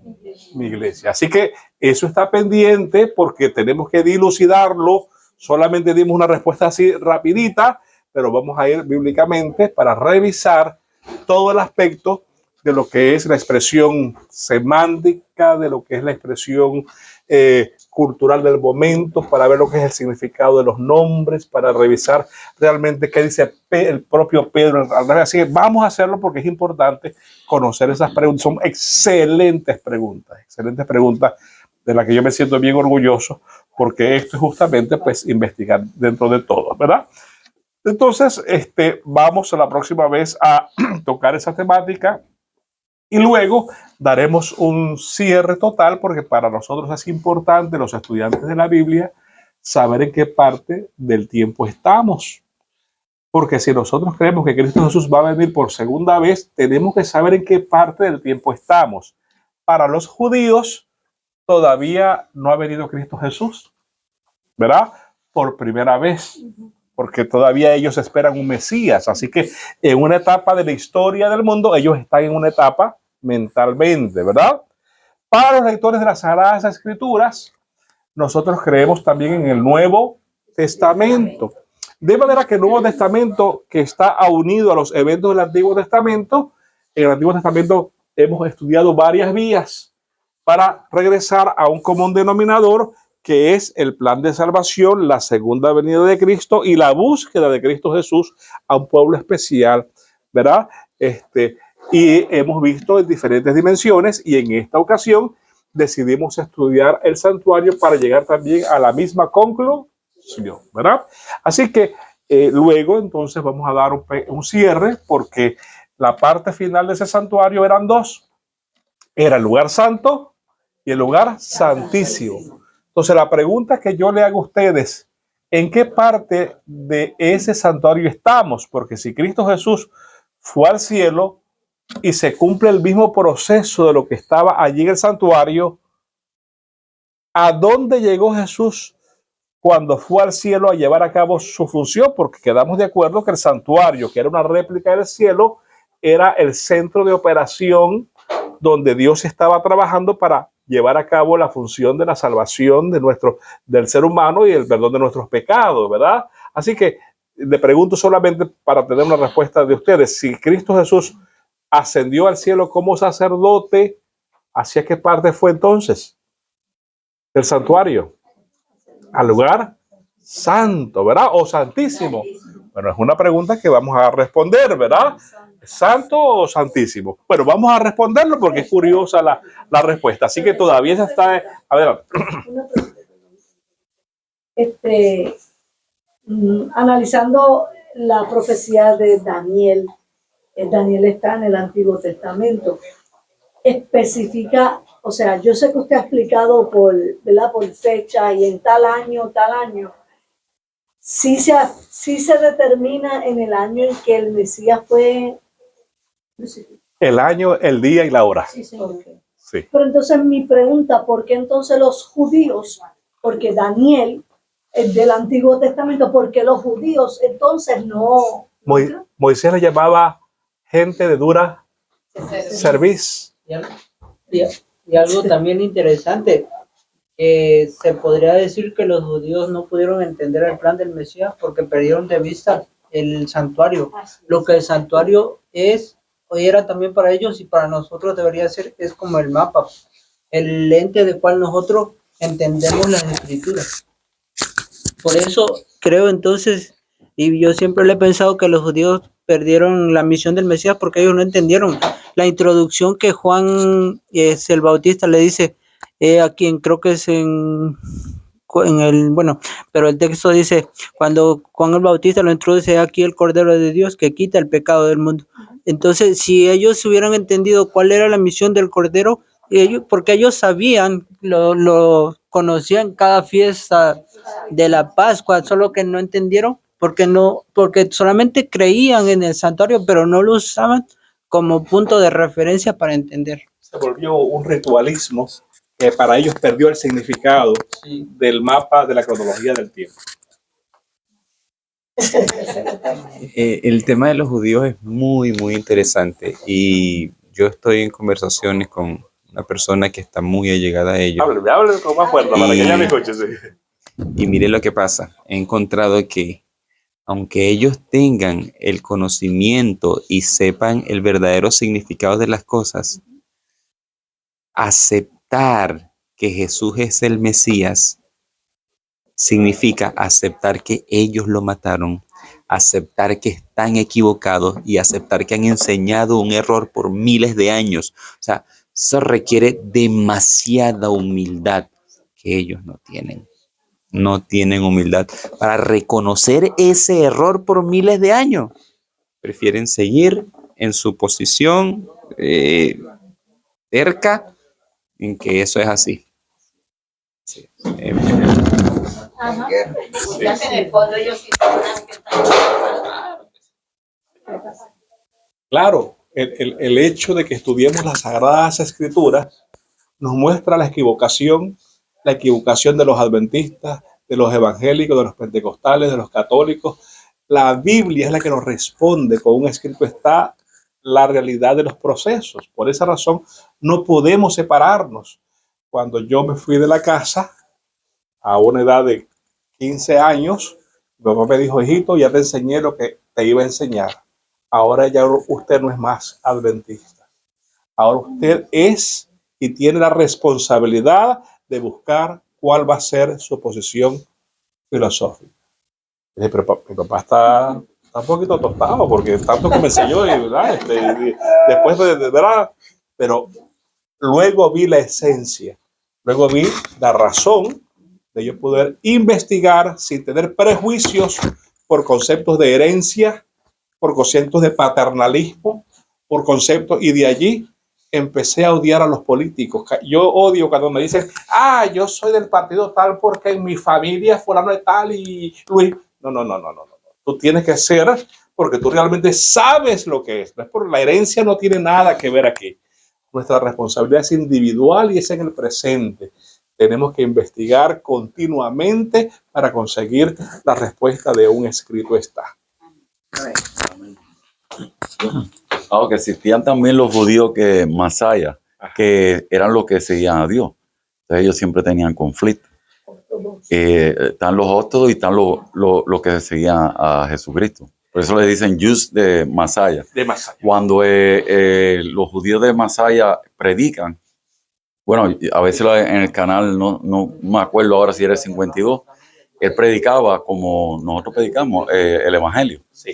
Mi iglesia. Así que eso está pendiente porque tenemos que dilucidarlo. Solamente dimos una respuesta así rapidita, pero vamos a ir bíblicamente para revisar todo el aspecto de lo que es la expresión semántica, de lo que es la expresión cultural del momento, para ver lo que es el significado de los nombres, para revisar realmente qué dice el propio Pedro. Así que vamos a hacerlo porque es importante conocer esas preguntas. Son excelentes preguntas de las que yo me siento bien orgulloso, porque esto es justamente pues investigar dentro de todo, ¿verdad? Entonces, vamos a la próxima vez a tocar esa temática y luego daremos un cierre total, porque para nosotros es importante, los estudiantes de la Biblia, saber en qué parte del tiempo estamos. Porque si nosotros creemos que Cristo Jesús va a venir por segunda vez, tenemos que saber en qué parte del tiempo estamos. Para los judíos, todavía no ha venido Cristo Jesús, ¿verdad? Por primera vez, porque todavía ellos esperan un Mesías. Así que en una etapa de la historia del mundo, ellos están en una etapa mentalmente, ¿verdad? Para los lectores de las Sagradas Escrituras, nosotros creemos también en el Nuevo Testamento. De manera que el Nuevo Testamento, que está unido a los eventos del Antiguo Testamento, en el Antiguo Testamento hemos estudiado varias vías para regresar a un común denominador, que es el plan de salvación, la segunda venida de Cristo y la búsqueda de Cristo Jesús a un pueblo especial, ¿verdad? Y hemos visto en diferentes dimensiones, y en esta ocasión decidimos estudiar el santuario para llegar también a la misma conclusión, ¿verdad? Así que luego entonces vamos a dar un cierre, porque la parte final de ese santuario eran dos. Era el lugar santo y el lugar santísimo. Entonces, la pregunta que yo le hago a ustedes, ¿en qué parte de ese santuario estamos? Porque si Cristo Jesús fue al cielo y se cumple el mismo proceso de lo que estaba allí en el santuario, ¿a dónde llegó Jesús cuando fue al cielo a llevar a cabo su función? Porque quedamos de acuerdo que el santuario, que era una réplica del cielo, era el centro de operación donde Dios estaba trabajando para llevar a cabo la función de la salvación del ser humano y el perdón de nuestros pecados, ¿verdad? Así que le pregunto solamente para tener una respuesta de ustedes, si Cristo Jesús ascendió al cielo como sacerdote, ¿hacia qué parte fue entonces? Del santuario, al lugar santo, ¿verdad? O santísimo. Bueno, es una pregunta que vamos a responder, ¿verdad? ¿Santo o santísimo? Bueno, vamos a responderlo porque es curiosa la respuesta. Así que todavía se está... A ver. Analizando la profecía de Daniel, Daniel está en el Antiguo Testamento, especifica, o sea, yo sé que usted ha explicado ¿verdad? Por fecha y en tal año, sí se determina en el año en que el Mesías fue... El año, el día y la hora. Okay. Sí. Pero entonces mi pregunta, ¿por qué entonces los judíos, porque Daniel es del Antiguo Testamento, por qué los judíos entonces no? Moisés le llamaba gente de dura servicio. Y algo también interesante, se podría decir que los judíos no pudieron entender el plan del Mesías porque perdieron de vista el santuario. Lo que el santuario es, hoy era también para ellos y para nosotros debería ser, es como el mapa, el lente de cual nosotros entendemos las escrituras. Por eso creo entonces, y yo siempre le he pensado que los judíos perdieron la misión del Mesías porque ellos no entendieron la introducción que Juan el Bautista le dice a quien creo que es en el, bueno, pero el texto dice, cuando Juan el Bautista lo introduce, aquí el Cordero de Dios que quita el pecado del mundo. Entonces, si ellos hubieran entendido cuál era la misión del Cordero, porque ellos sabían, lo conocían cada fiesta de la Pascua, solo que no entendieron, porque solamente creían en el santuario, pero no lo usaban como punto de referencia para entender. Se volvió un ritualismo que para ellos perdió el significado del mapa de la cronología del tiempo. El tema de los judíos es muy, muy interesante y yo estoy en conversaciones con una persona que está muy allegada a ellos. Háblale con más fuerza para que ya me escuche. Sí. Y mire lo que pasa. He encontrado que aunque ellos tengan el conocimiento y sepan el verdadero significado de las cosas, aceptar que Jesús es el Mesías significa aceptar que ellos lo mataron, aceptar que están equivocados y aceptar que han enseñado un error por miles de años. O sea, eso requiere demasiada humildad que ellos no tienen. No tienen humildad para reconocer ese error por miles de años. Prefieren seguir en su posición terca en que eso es así. Sí. Ajá. Ya que en el fondo ellos sí sabrán que están. Claro, el hecho de que estudiemos las Sagradas Escrituras nos muestra la equivocación de los adventistas, de los evangélicos, de los pentecostales, de los católicos. La Biblia es la que nos responde, con un escrito está la realidad de los procesos. Por esa razón no podemos separarnos. Cuando yo me fui de la casa a una edad de 15 años, mi papá me dijo, hijito, ya te enseñé lo que te iba a enseñar. Ahora ya usted no es más adventista. Ahora usted es y tiene la responsabilidad de buscar cuál va a ser su posición filosófica. Pero mi papá está un poquito tostado porque tanto que me enseñó, ¿verdad? Después de verdad, pero luego vi la esencia, luego vi la razón de yo poder investigar sin tener prejuicios por conceptos de herencia, por conceptos de paternalismo, por conceptos, y de allí empecé a odiar a los políticos. Yo odio cuando me dicen, yo soy del partido tal porque en mi familia fulano de tal y Luis. No. Tú tienes que ser porque tú realmente sabes lo que es. La herencia no tiene nada que ver aquí. Nuestra responsabilidad es individual y es en el presente. Tenemos que investigar continuamente para conseguir la respuesta de un escrito está. Aunque existían también los judíos que Masaya, que eran los que seguían a Dios. Entonces ellos siempre tenían conflicto. Están los ortodoxos y están los que seguían a Jesucristo. Por eso le dicen Jews de Masaya. Cuando los judíos de Masaya predican, bueno, a veces en el canal, no me acuerdo ahora si era el 52, él predicaba como nosotros predicamos el Evangelio. Sí.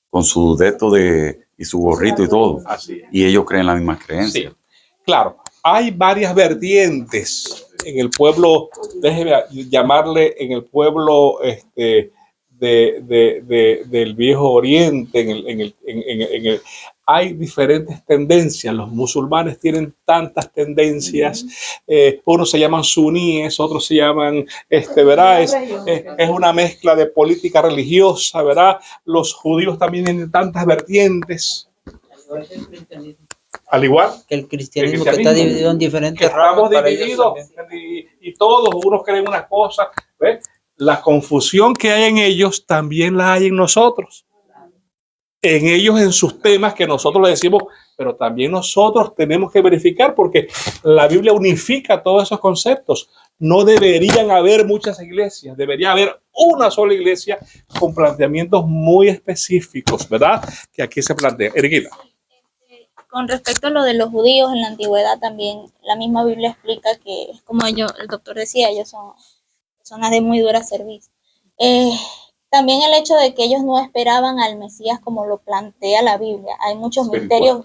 Con su dedo y su gorrito y todo. Así es. Y ellos creen la misma creencia. Sí. Claro, hay varias vertientes en el pueblo, déjeme llamarle en el pueblo del Viejo Oriente, hay diferentes tendencias. Los musulmanes tienen tantas tendencias. Unos se llaman suníes, otros se llaman, ¿verdad? Es una mezcla de política religiosa, ¿verdad? Los judíos también tienen tantas vertientes. Al igual que el cristianismo que está dividido en diferentes ramas. Estamos divididos y todos, unos creen una cosa. ¿Ves? La confusión que hay en ellos también la hay en nosotros. En ellos, en sus temas que nosotros le decimos, pero también nosotros tenemos que verificar porque la Biblia unifica todos esos conceptos. No deberían haber muchas iglesias, debería haber una sola iglesia con planteamientos muy específicos, ¿verdad? Que aquí se plantea. Erguita. Con respecto a lo de los judíos en la antigüedad también, la misma Biblia explica que, como el doctor decía, ellos son personas de muy dura cerviz. También el hecho de que ellos no esperaban al Mesías como lo plantea la Biblia. Hay muchos misterios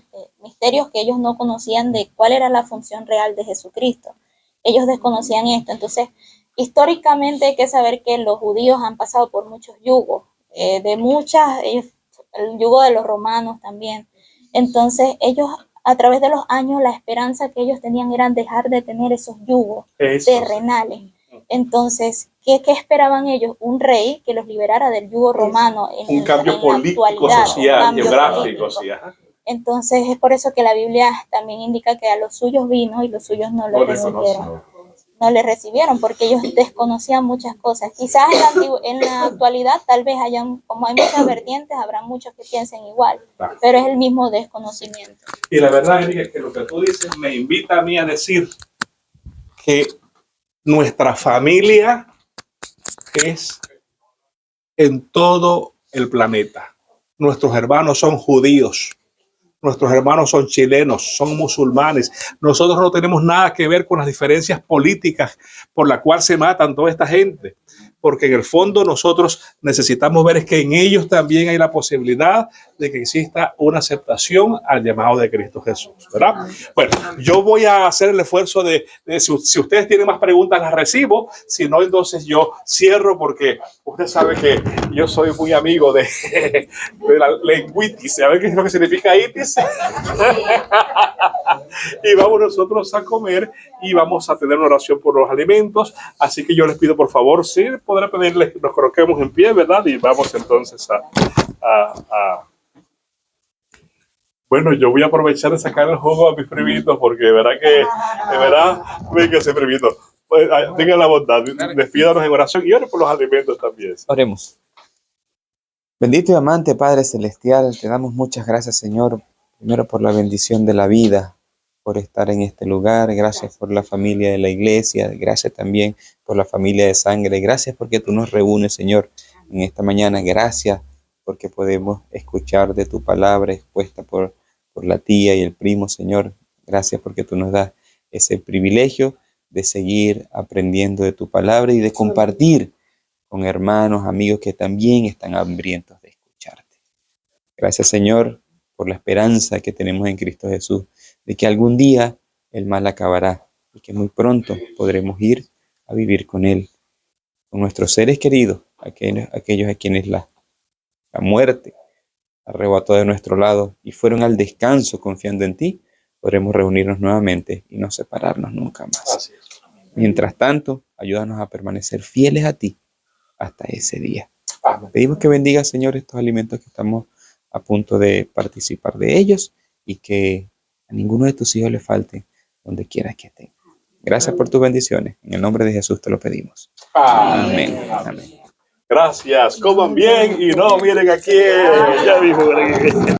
que ellos no conocían de cuál era la función real de Jesucristo. Ellos desconocían esto. Entonces, históricamente hay que saber que los judíos han pasado por muchos yugos, el yugo de los romanos también. Entonces, ellos, a través de los años, la esperanza que ellos tenían era dejar de tener esos yugos terrenales. Entonces, ¿qué esperaban ellos? Un rey que los liberara del yugo romano. Un cambio político, social, geográfico. Sí, entonces, es por eso que la Biblia también indica que a los suyos vino y los suyos no le recibieron. No le recibieron porque ellos desconocían muchas cosas. Quizás en la actualidad tal vez como hay muchas vertientes, habrá muchos que piensen igual, pero es el mismo desconocimiento. Y la verdad, Erika, es que lo que tú dices me invita a mí a decir que nuestra familia es en todo el planeta. Nuestros hermanos son judíos. Nuestros hermanos son chilenos, son musulmanes. Nosotros no tenemos nada que ver con las diferencias políticas por las cuales se matan toda esta gente. Porque en el fondo nosotros necesitamos ver es que en ellos también hay la posibilidad de que exista una aceptación al llamado de Cristo Jesús, ¿verdad? Bueno, yo voy a hacer el esfuerzo si ustedes tienen más preguntas las recibo, si no entonces yo cierro porque usted sabe que yo soy muy amigo de la lengüitis. ¿Saben qué es lo que significa itis? Y vamos nosotros a comer y vamos a tener una oración por los alimentos, así que yo les pido por favor, sí, podré pedirles que nos coloquemos en pie, ¿verdad? Y vamos entonces Bueno, yo voy a aprovechar de sacar el jugo a mis primitos porque de verdad, venga ese primito, pues, tengan la bondad, despídanos en oración y oren por los alimentos también. Oremos. Bendito y amante Padre Celestial, te damos muchas gracias, Señor, primero por la bendición de la vida, por estar en este lugar, gracias por la familia de la iglesia, gracias también por la familia de sangre, gracias porque tú nos reúnes, Señor, en esta mañana, gracias porque podemos escuchar de tu palabra expuesta por la tía y el primo, Señor, gracias porque tú nos das ese privilegio de seguir aprendiendo de tu palabra y de compartir con hermanos, amigos que también están hambrientos de escucharte. Gracias, Señor, por la esperanza que tenemos en Cristo Jesús, de que algún día el mal acabará y que muy pronto podremos ir a vivir con Él, con nuestros seres queridos, aquellos a quienes la muerte arrebató de nuestro lado y fueron al descanso confiando en ti, podremos reunirnos nuevamente y no separarnos nunca más. Así es. Mientras tanto, ayúdanos a permanecer fieles a ti hasta ese día. Amén. Pedimos que bendiga, Señor, estos alimentos que estamos a punto de participar de ellos y que a ninguno de tus hijos le falte donde quieras que estén. Gracias por tus bendiciones. En el nombre de Jesús te lo pedimos. Amén. Amén. Gracias. Coman bien y no miren aquí. Ya dijo.